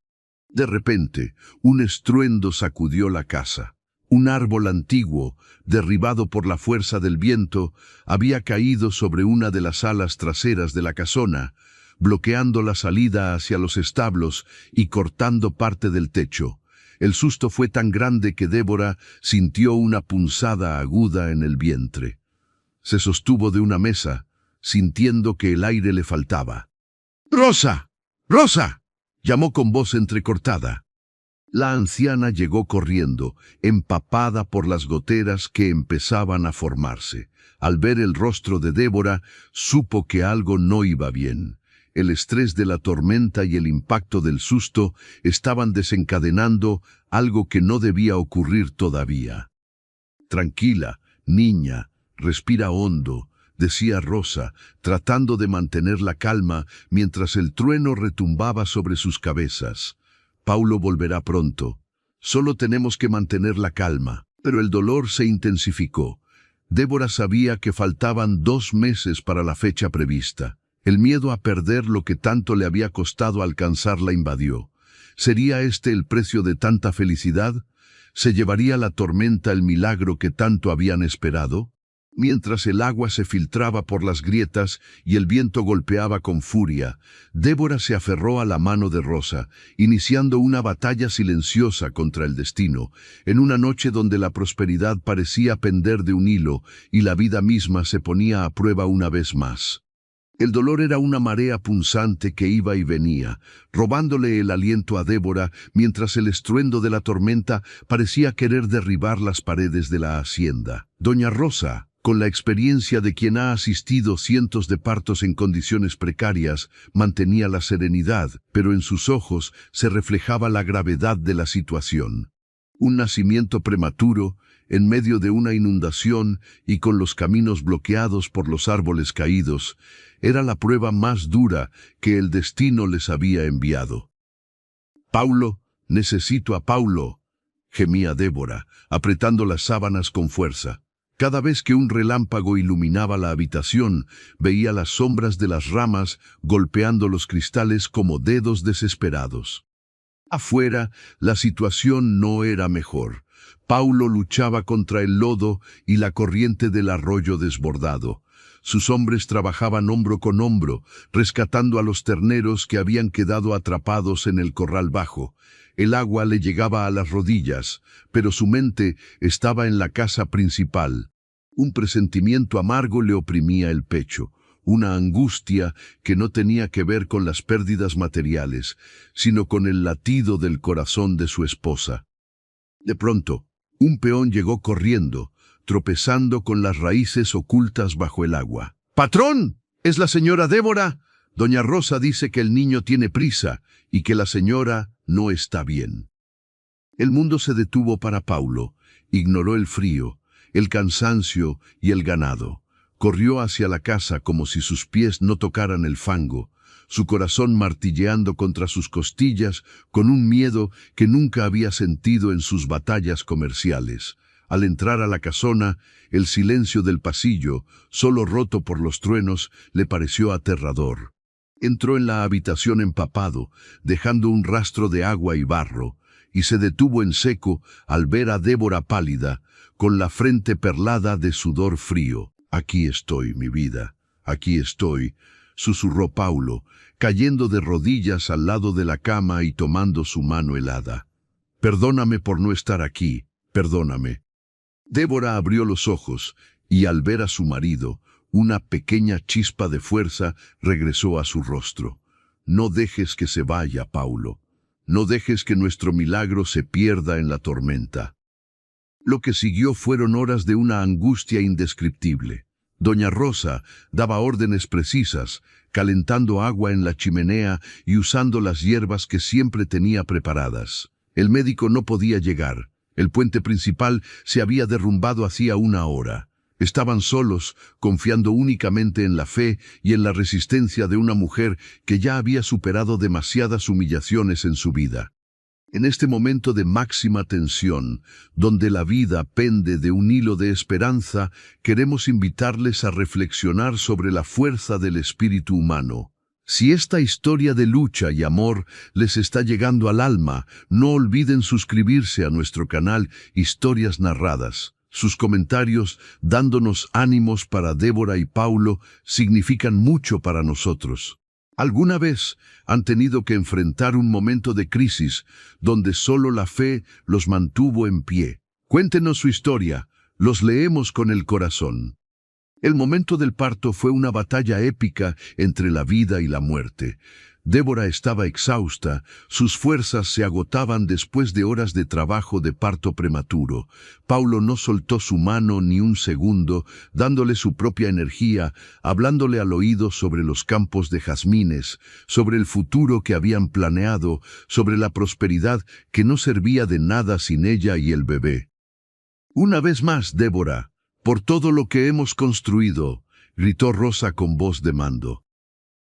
De repente, un estruendo sacudió la casa. Un árbol antiguo, derribado por la fuerza del viento, había caído sobre una de las alas traseras de la casona, bloqueando la salida hacia los establos y cortando parte del techo. El susto fue tan grande que Débora sintió una punzada aguda en el vientre. Se sostuvo de una mesa, sintiendo que el aire le faltaba. «¡Rosa! ¡Rosa!», llamó con voz entrecortada. La anciana llegó corriendo, empapada por las goteras que empezaban a formarse. Al ver el rostro de Débora, supo que algo no iba bien. El estrés de la tormenta y el impacto del susto estaban desencadenando algo que no debía ocurrir todavía. «Tranquila, niña, respira hondo», decía Rosa, tratando de mantener la calma mientras el trueno retumbaba sobre sus cabezas. «Paulo volverá pronto. Solo tenemos que mantener la calma». Pero el dolor se intensificó. Débora sabía que faltaban 2 meses para la fecha prevista. El miedo a perder lo que tanto le había costado alcanzar la invadió. ¿Sería este el precio de tanta felicidad? ¿Se llevaría la tormenta el milagro que tanto habían esperado? Mientras el agua se filtraba por las grietas y el viento golpeaba con furia, Débora se aferró a la mano de Rosa, iniciando una batalla silenciosa contra el destino, en una noche donde la prosperidad parecía pender de un hilo y la vida misma se ponía a prueba una vez más. El dolor era una marea punzante que iba y venía, robándole el aliento a Débora, mientras el estruendo de la tormenta parecía querer derribar las paredes de la hacienda. Doña Rosa, con la experiencia de quien ha asistido cientos de partos en condiciones precarias, mantenía la serenidad, pero en sus ojos se reflejaba la gravedad de la situación. Un nacimiento prematuro, en medio de una inundación y con los caminos bloqueados por los árboles caídos, era la prueba más dura que el destino les había enviado. «Paulo, necesito a Paulo», gemía Débora, apretando las sábanas con fuerza. Cada vez que un relámpago iluminaba la habitación, veía las sombras de las ramas golpeando los cristales como dedos desesperados. Afuera, la situación no era mejor. Paulo luchaba contra el lodo y la corriente del arroyo desbordado. Sus hombres trabajaban hombro con hombro, rescatando a los terneros que habían quedado atrapados en el corral bajo. El agua le llegaba a las rodillas, pero su mente estaba en la casa principal. Un presentimiento amargo le oprimía el pecho, una angustia que no tenía que ver con las pérdidas materiales, sino con el latido del corazón de su esposa. De pronto, un peón llegó corriendo, tropezando con las raíces ocultas bajo el agua. «¡Patrón! ¿Es la señora Débora? Doña Rosa dice que el niño tiene prisa y que la señora no está bien». El mundo se detuvo para Paulo, ignoró el frío, el cansancio y el ganado. Corrió hacia la casa como si sus pies no tocaran el fango, su corazón martilleando contra sus costillas con un miedo que nunca había sentido en sus batallas comerciales. Al entrar a la casona, el silencio del pasillo, solo roto por los truenos, le pareció aterrador. Entró en la habitación empapado, dejando un rastro de agua y barro, y se detuvo en seco al ver a Débora pálida, con la frente perlada de sudor frío. «Aquí estoy, mi vida, aquí estoy», susurró Paulo, cayendo de rodillas al lado de la cama y tomando su mano helada. «Perdóname por no estar aquí, perdóname». Débora abrió los ojos, y al ver a su marido, una pequeña chispa de fuerza regresó a su rostro. No dejes que se vaya, Paulo. No dejes que nuestro milagro se pierda en la tormenta. Lo que siguió fueron horas de una angustia indescriptible. Doña Rosa daba órdenes precisas, calentando agua en la chimenea y usando las hierbas que siempre tenía preparadas. El médico no podía llegar. El puente principal se había derrumbado hacía una hora. Estaban solos, confiando únicamente en la fe y en la resistencia de una mujer que ya había superado demasiadas humillaciones en su vida. En este momento de máxima tensión, donde la vida pende de un hilo de esperanza, queremos invitarles a reflexionar sobre la fuerza del espíritu humano. Si esta historia de lucha y amor les está llegando al alma, no olviden suscribirse a nuestro canal Historias Narradas. Sus comentarios, dándonos ánimos para Débora y Paulo, significan mucho para nosotros. ¿Alguna vez han tenido que enfrentar un momento de crisis donde solo la fe los mantuvo en pie? Cuéntenos su historia, los leemos con el corazón. El momento del parto fue una batalla épica entre la vida y la muerte. Débora estaba exhausta, sus fuerzas se agotaban después de horas de trabajo de parto prematuro. Paulo no soltó su mano ni un segundo, dándole su propia energía, hablándole al oído sobre los campos de jazmines, sobre el futuro que habían planeado, sobre la prosperidad que no servía de nada sin ella y el bebé. «Una vez más, Débora, por todo lo que hemos construido», gritó Rosa con voz de mando.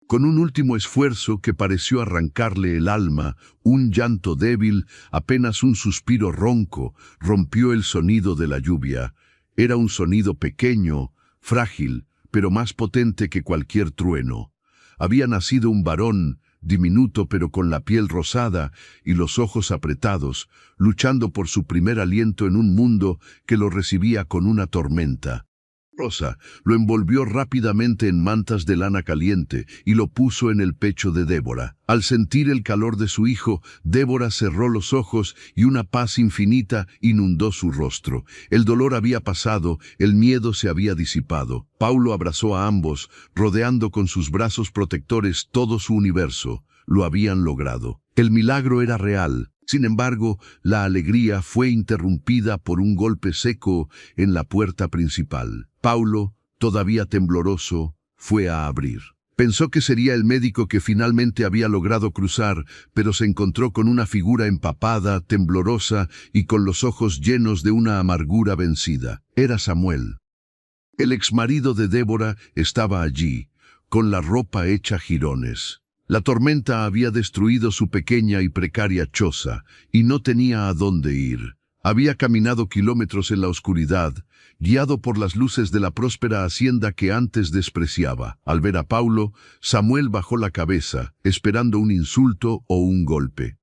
Con un último esfuerzo que pareció arrancarle el alma, un llanto débil, apenas un suspiro ronco, rompió el sonido de la lluvia. Era un sonido pequeño, frágil, pero más potente que cualquier trueno. Había nacido un varón, diminuto pero con la piel rosada y los ojos apretados, luchando por su primer aliento en un mundo que lo recibía con una tormenta. Rosa lo envolvió rápidamente en mantas de lana caliente y lo puso en el pecho de Débora. Al sentir el calor de su hijo, Débora cerró los ojos y una paz infinita inundó su rostro. El dolor había pasado, el miedo se había disipado. Paulo abrazó a ambos, rodeando con sus brazos protectores todo su universo. Lo habían logrado. El milagro era real. Sin embargo, la alegría fue interrumpida por un golpe seco en la puerta principal. Paulo, todavía tembloroso, fue a abrir. Pensó que sería el médico que finalmente había logrado cruzar, pero se encontró con una figura empapada, temblorosa y con los ojos llenos de una amargura vencida. Era Samuel. El exmarido de Débora estaba allí, con la ropa hecha jirones. La tormenta había destruido su pequeña y precaria choza, y no tenía a dónde ir. Había caminado kilómetros en la oscuridad, guiado por las luces de la próspera hacienda que antes despreciaba. Al ver a Paulo, Samuel bajó la cabeza, esperando un insulto o un golpe.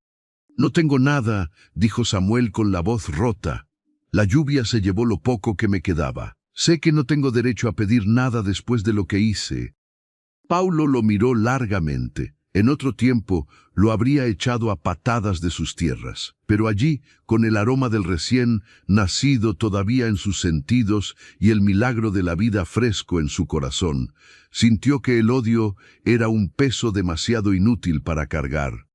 «No tengo nada», dijo Samuel con la voz rota. «La lluvia se llevó lo poco que me quedaba. Sé que no tengo derecho a pedir nada después de lo que hice». Paulo lo miró largamente. En otro tiempo lo habría echado a patadas de sus tierras, pero allí, con el aroma del recién nacido todavía en sus sentidos y el milagro de la vida fresco en su corazón, sintió que el odio era un peso demasiado inútil para cargar.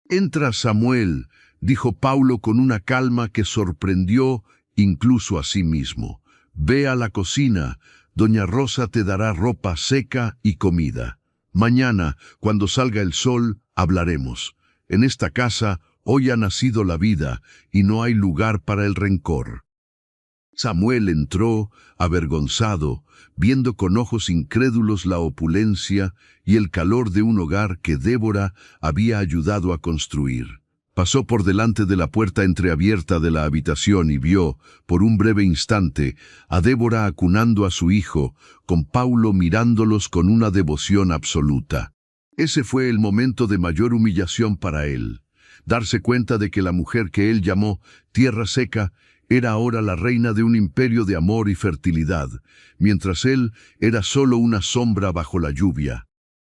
«Entra, Samuel», dijo Paulo con una calma que sorprendió incluso a sí mismo. «Ve a la cocina. Doña Rosa te dará ropa seca y comida. Mañana, cuando salga el sol, hablaremos. En esta casa hoy ha nacido la vida y no hay lugar para el rencor». Samuel entró, avergonzado, viendo con ojos incrédulos la opulencia y el calor de un hogar que Débora había ayudado a construir. Pasó por delante de la puerta entreabierta de la habitación y vio, por un breve instante, a Débora acunando a su hijo, con Paulo mirándolos con una devoción absoluta. Ese fue el momento de mayor humillación para él. Darse cuenta de que la mujer que él llamó Tierra Seca era ahora la reina de un imperio de amor y fertilidad, mientras él era solo una sombra bajo la lluvia.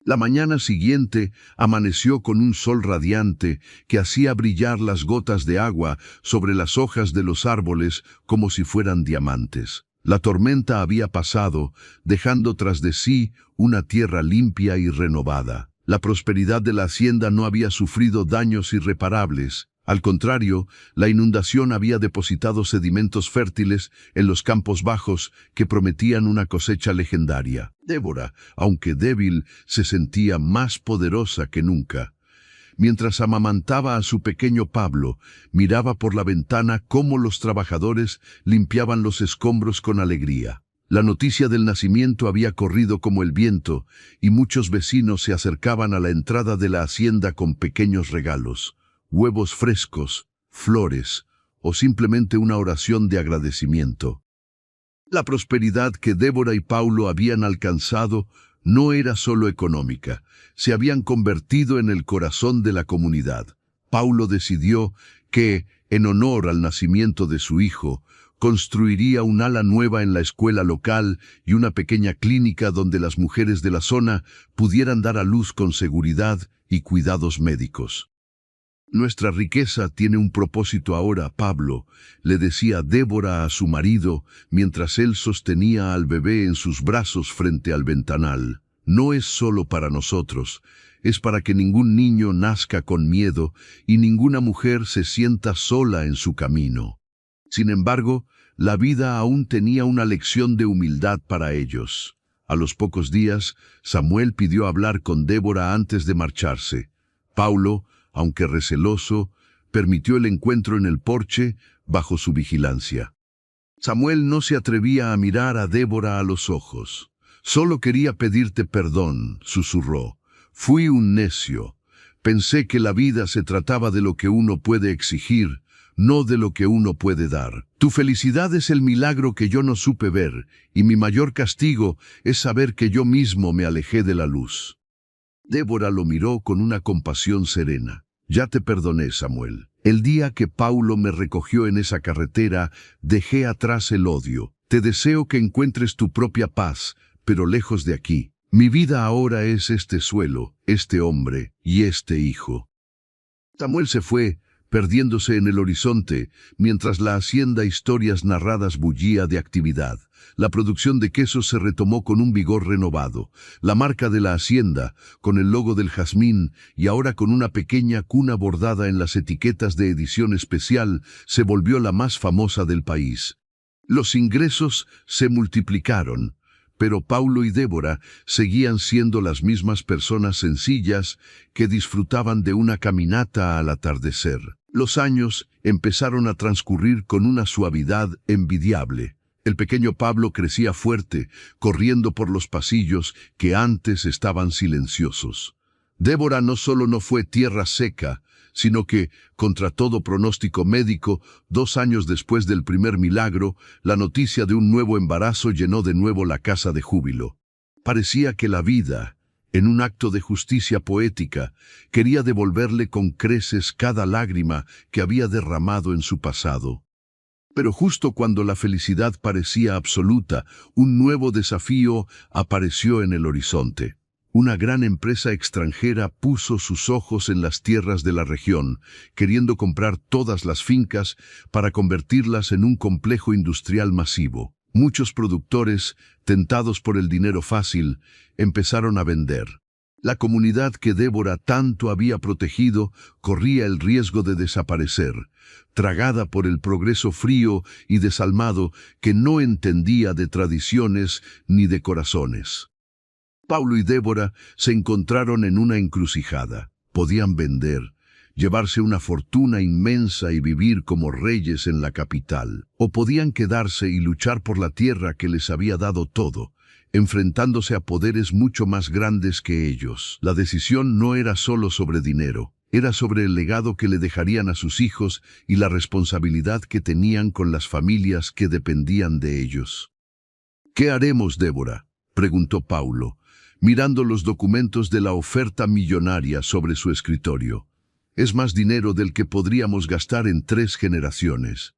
La mañana siguiente amaneció con un sol radiante que hacía brillar las gotas de agua sobre las hojas de los árboles como si fueran diamantes. La tormenta había pasado, dejando tras de sí una tierra limpia y renovada. La prosperidad de la hacienda no había sufrido daños irreparables. Al contrario, la inundación había depositado sedimentos fértiles en los campos bajos que prometían una cosecha legendaria. Débora, aunque débil, se sentía más poderosa que nunca. Mientras amamantaba a su pequeño Pablo, miraba por la ventana cómo los trabajadores limpiaban los escombros con alegría. La noticia del nacimiento había corrido como el viento, y muchos vecinos se acercaban a la entrada de la hacienda con pequeños regalos, huevos frescos, flores, o simplemente una oración de agradecimiento. La prosperidad que Débora y Paulo habían alcanzado no era solo económica, se habían convertido en el corazón de la comunidad. Paulo decidió que, en honor al nacimiento de su hijo, construiría un ala nueva en la escuela local y una pequeña clínica donde las mujeres de la zona pudieran dar a luz con seguridad y cuidados médicos. Nuestra riqueza tiene un propósito ahora, Pablo, le decía Débora a su marido mientras él sostenía al bebé en sus brazos frente al ventanal. No es solo para nosotros, es para que ningún niño nazca con miedo y ninguna mujer se sienta sola en su camino. Sin embargo, la vida aún tenía una lección de humildad para ellos. A los pocos días, Samuel pidió hablar con Débora antes de marcharse. Paulo, aunque receloso, permitió el encuentro en el porche bajo su vigilancia. Samuel no se atrevía a mirar a Débora a los ojos. «Solo quería pedirte perdón», susurró. «Fui un necio. Pensé que la vida se trataba de lo que uno puede exigir, no de lo que uno puede dar. Tu felicidad es el milagro que yo no supe ver, y mi mayor castigo es saber que yo mismo me alejé de la luz». Débora lo miró con una compasión serena. «Ya te perdoné, Samuel. El día que Paulo me recogió en esa carretera, dejé atrás el odio. Te deseo que encuentres tu propia paz, pero lejos de aquí. Mi vida ahora es este suelo, este hombre y este hijo». Samuel se fue, perdiéndose en el horizonte, mientras la hacienda Historias Narradas bullía de actividad. La producción de quesos se retomó con un vigor renovado. La marca de la hacienda, con el logo del jazmín y ahora con una pequeña cuna bordada en las etiquetas de edición especial, se volvió la más famosa del país. Los ingresos se multiplicaron, pero Paulo y Débora seguían siendo las mismas personas sencillas que disfrutaban de una caminata al atardecer. Los años empezaron a transcurrir con una suavidad envidiable. El pequeño Pablo crecía fuerte, corriendo por los pasillos que antes estaban silenciosos. Débora no solo no fue tierra seca, sino que, contra todo pronóstico médico, 2 años después del primer milagro, la noticia de un nuevo embarazo llenó de nuevo la casa de júbilo. Parecía que la vida, en un acto de justicia poética, quería devolverle con creces cada lágrima que había derramado en su pasado. Pero justo cuando la felicidad parecía absoluta, un nuevo desafío apareció en el horizonte. Una gran empresa extranjera puso sus ojos en las tierras de la región, queriendo comprar todas las fincas para convertirlas en un complejo industrial masivo. Muchos productores, tentados por el dinero fácil, empezaron a vender. La comunidad que Débora tanto había protegido corría el riesgo de desaparecer, tragada por el progreso frío y desalmado que no entendía de tradiciones ni de corazones. Paulo y Débora se encontraron en una encrucijada. Podían vender, llevarse una fortuna inmensa y vivir como reyes en la capital, o podían quedarse y luchar por la tierra que les había dado todo, enfrentándose a poderes mucho más grandes que ellos. La decisión no era solo sobre dinero, era sobre el legado que le dejarían a sus hijos y la responsabilidad que tenían con las familias que dependían de ellos. «¿Qué haremos, Débora?», preguntó Paulo, mirando los documentos de la oferta millonaria sobre su escritorio. «Es más dinero del que podríamos gastar en 3 generaciones».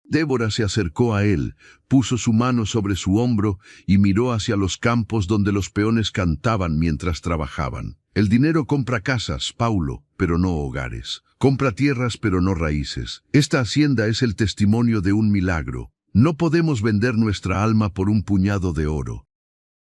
Débora se acercó a él, puso su mano sobre su hombro y miró hacia los campos donde los peones cantaban mientras trabajaban. «El dinero compra casas, Paulo, pero no hogares. Compra tierras, pero no raíces. Esta hacienda es el testimonio de un milagro. No podemos vender nuestra alma por un puñado de oro.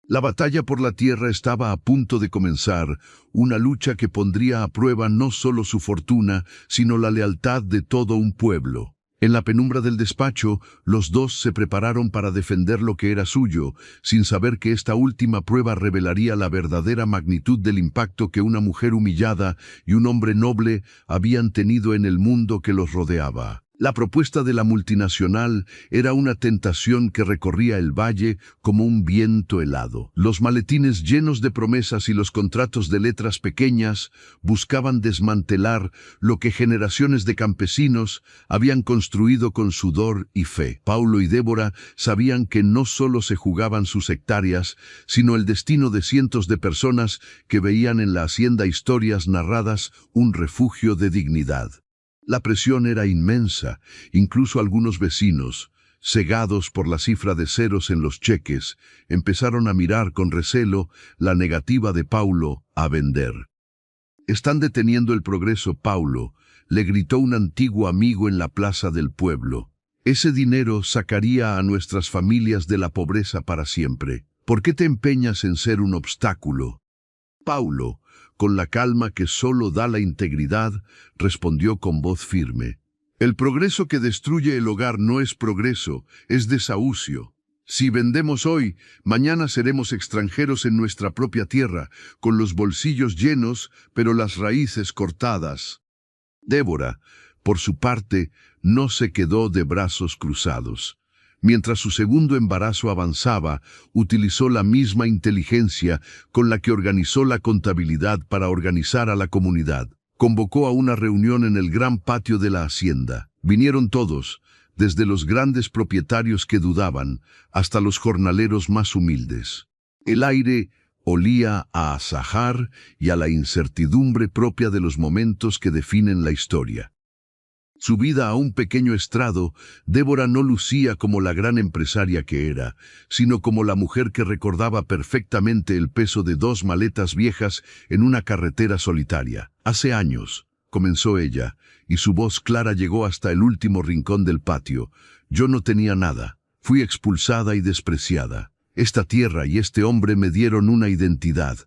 La batalla por la tierra estaba a punto de comenzar, una lucha que pondría a prueba no solo su fortuna, sino la lealtad de todo un pueblo. En la penumbra del despacho, los dos se prepararon para defender lo que era suyo, sin saber que esta última prueba revelaría la verdadera magnitud del impacto que una mujer humillada y un hombre noble habían tenido en el mundo que los rodeaba. La propuesta de la multinacional era una tentación que recorría el valle como un viento helado. Los maletines llenos de promesas y los contratos de letras pequeñas buscaban desmantelar lo que generaciones de campesinos habían construido con sudor y fe. Paulo y Débora sabían que no solo se jugaban sus hectáreas, sino el destino de cientos de personas que veían en la hacienda historias narradas un refugio de dignidad. La presión era inmensa, incluso algunos vecinos, cegados por la cifra de ceros en los cheques, empezaron a mirar con recelo la negativa de Paulo a vender. «Están deteniendo el progreso, Paulo», le gritó un antiguo amigo en la plaza del pueblo. «Ese dinero sacaría a nuestras familias de la pobreza para siempre. ¿Por qué te empeñas en ser un obstáculo?» Paulo, con la calma que solo da la integridad, respondió con voz firme. «El progreso que destruye el hogar no es progreso, es desahucio. Si vendemos hoy, mañana seremos extranjeros en nuestra propia tierra, con los bolsillos llenos, pero las raíces cortadas». Débora, por su parte, no se quedó de brazos cruzados. Mientras su segundo embarazo avanzaba, utilizó la misma inteligencia con la que organizó la contabilidad para organizar a la comunidad. Convocó a una reunión en el gran patio de la hacienda. Vinieron todos, desde los grandes propietarios que dudaban, hasta los jornaleros más humildes. El aire olía a azahar y a la incertidumbre propia de los momentos que definen la historia. Subida a un pequeño estrado, Débora no lucía como la gran empresaria que era, sino como la mujer que recordaba perfectamente el peso de 2 maletas viejas en una carretera solitaria. «Hace años», comenzó ella, y su voz clara llegó hasta el último rincón del patio. «Yo no tenía nada. Fui expulsada y despreciada. Esta tierra y este hombre me dieron una identidad.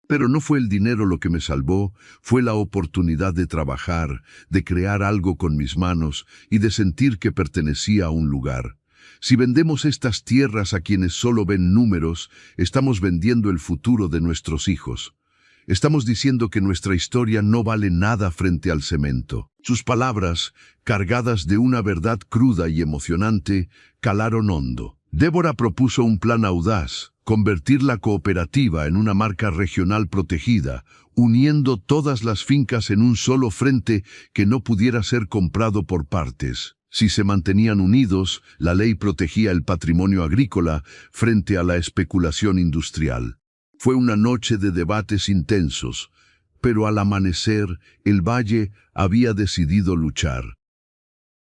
Pero no fue el dinero lo que me salvó, fue la oportunidad de trabajar, de crear algo con mis manos y de sentir que pertenecía a un lugar. Si vendemos estas tierras a quienes solo ven números, estamos vendiendo el futuro de nuestros hijos. Estamos diciendo que nuestra historia no vale nada frente al cemento». Sus palabras, cargadas de una verdad cruda y emocionante, calaron hondo. Débora propuso un plan audaz: convertir la cooperativa en una marca regional protegida, uniendo todas las fincas en un solo frente que no pudiera ser comprado por partes. Si se mantenían unidos, la ley protegía el patrimonio agrícola frente a la especulación industrial. Fue una noche de debates intensos, pero al amanecer el valle había decidido luchar.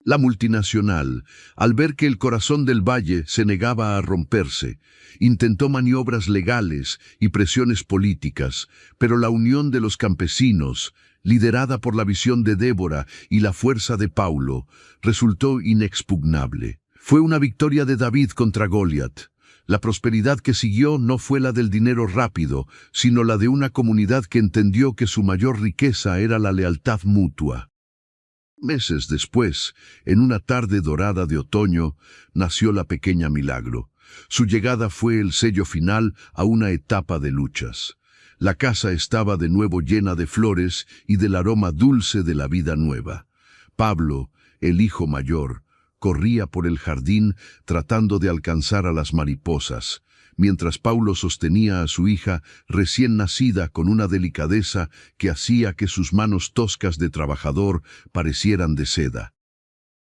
La multinacional, al ver que el corazón del valle se negaba a romperse, intentó maniobras legales y presiones políticas, pero la unión de los campesinos, liderada por la visión de Débora y la fuerza de Paulo, resultó inexpugnable. Fue una victoria de David contra Goliat. La prosperidad que siguió no fue la del dinero rápido, sino la de una comunidad que entendió que su mayor riqueza era la lealtad mutua. Meses después, en una tarde dorada de otoño, nació la pequeña Milagro. Su llegada fue el sello final a una etapa de luchas. La casa estaba de nuevo llena de flores y del aroma dulce de la vida nueva. Pablo, el hijo mayor, corría por el jardín tratando de alcanzar a las mariposas, mientras Paulo sostenía a su hija recién nacida con una delicadeza que hacía que sus manos toscas de trabajador parecieran de seda.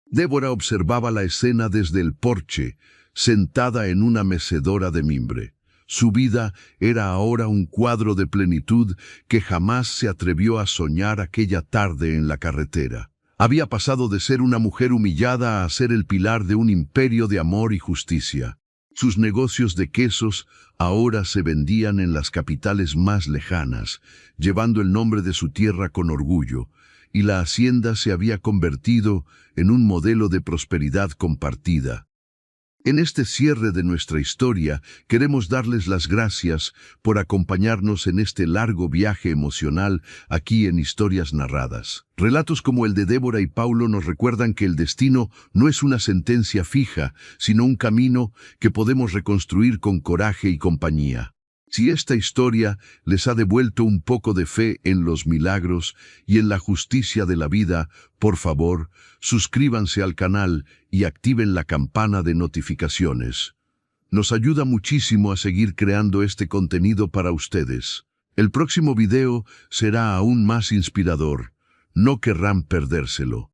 Débora observaba la escena desde el porche, sentada en una mecedora de mimbre. Su vida era ahora un cuadro de plenitud que jamás se atrevió a soñar aquella tarde en la carretera. Había pasado de ser una mujer humillada a ser el pilar de un imperio de amor y justicia. Sus negocios de quesos ahora se vendían en las capitales más lejanas, llevando el nombre de su tierra con orgullo, y la hacienda se había convertido en un modelo de prosperidad compartida. En este cierre de nuestra historia, queremos darles las gracias por acompañarnos en este largo viaje emocional aquí en Historias Narradas. Relatos como el de Débora y Paulo nos recuerdan que el destino no es una sentencia fija, sino un camino que podemos reconstruir con coraje y compañía. Si esta historia les ha devuelto un poco de fe en los milagros y en la justicia de la vida, por favor, suscríbanse al canal y activen la campana de notificaciones. Nos ayuda muchísimo a seguir creando este contenido para ustedes. El próximo video será aún más inspirador. No querrán perdérselo.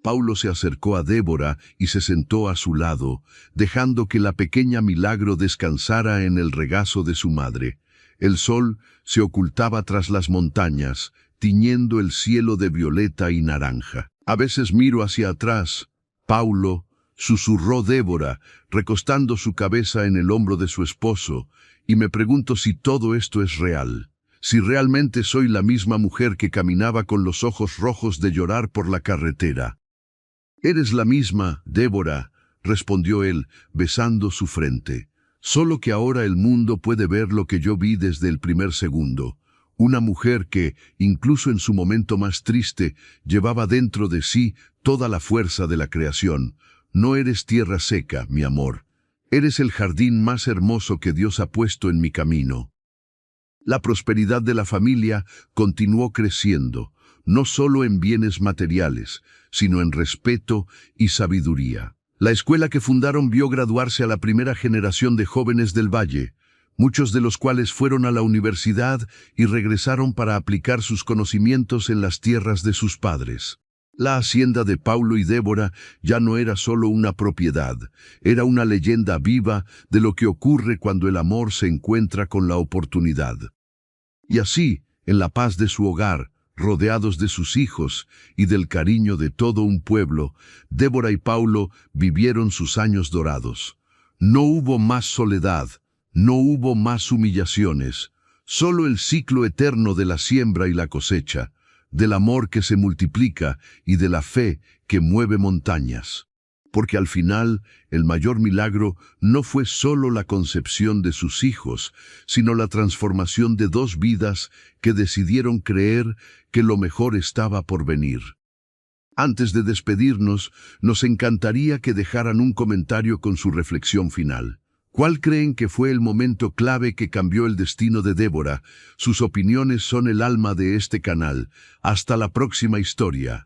Paulo se acercó a Débora y se sentó a su lado, dejando que la pequeña Milagro descansara en el regazo de su madre. El sol se ocultaba tras las montañas, tiñendo el cielo de violeta y naranja. A veces miro hacia atrás. Paulo, susurró Débora, recostando su cabeza en el hombro de su esposo, y me pregunto si todo esto es real. Si realmente soy la misma mujer que caminaba con los ojos rojos de llorar por la carretera. Eres la misma, Débora, respondió él, besando su frente. Solo que ahora el mundo puede ver lo que yo vi desde el primer segundo. Una mujer que, incluso en su momento más triste, llevaba dentro de sí toda la fuerza de la creación. No eres tierra seca, mi amor. Eres el jardín más hermoso que Dios ha puesto en mi camino. La prosperidad de la familia continuó creciendo, no solo en bienes materiales, sino en respeto y sabiduría. La escuela que fundaron vio graduarse a la primera generación de jóvenes del Valle, muchos de los cuales fueron a la universidad y regresaron para aplicar sus conocimientos en las tierras de sus padres. La hacienda de Paulo y Débora ya no era solo una propiedad, era una leyenda viva de lo que ocurre cuando el amor se encuentra con la oportunidad. Y así, en la paz de su hogar, rodeados de sus hijos y del cariño de todo un pueblo, Débora y Paulo vivieron sus años dorados. No hubo más soledad, no hubo más humillaciones, solo el ciclo eterno de la siembra y la cosecha, del amor que se multiplica y de la fe que mueve montañas. Porque al final, el mayor milagro no fue solo la concepción de sus hijos, sino la transformación de dos vidas que decidieron creer que lo mejor estaba por venir. Antes de despedirnos, nos encantaría que dejaran un comentario con su reflexión final. ¿Cuál creen que fue el momento clave que cambió el destino de Débora? Sus opiniones son el alma de este canal. Hasta la próxima historia.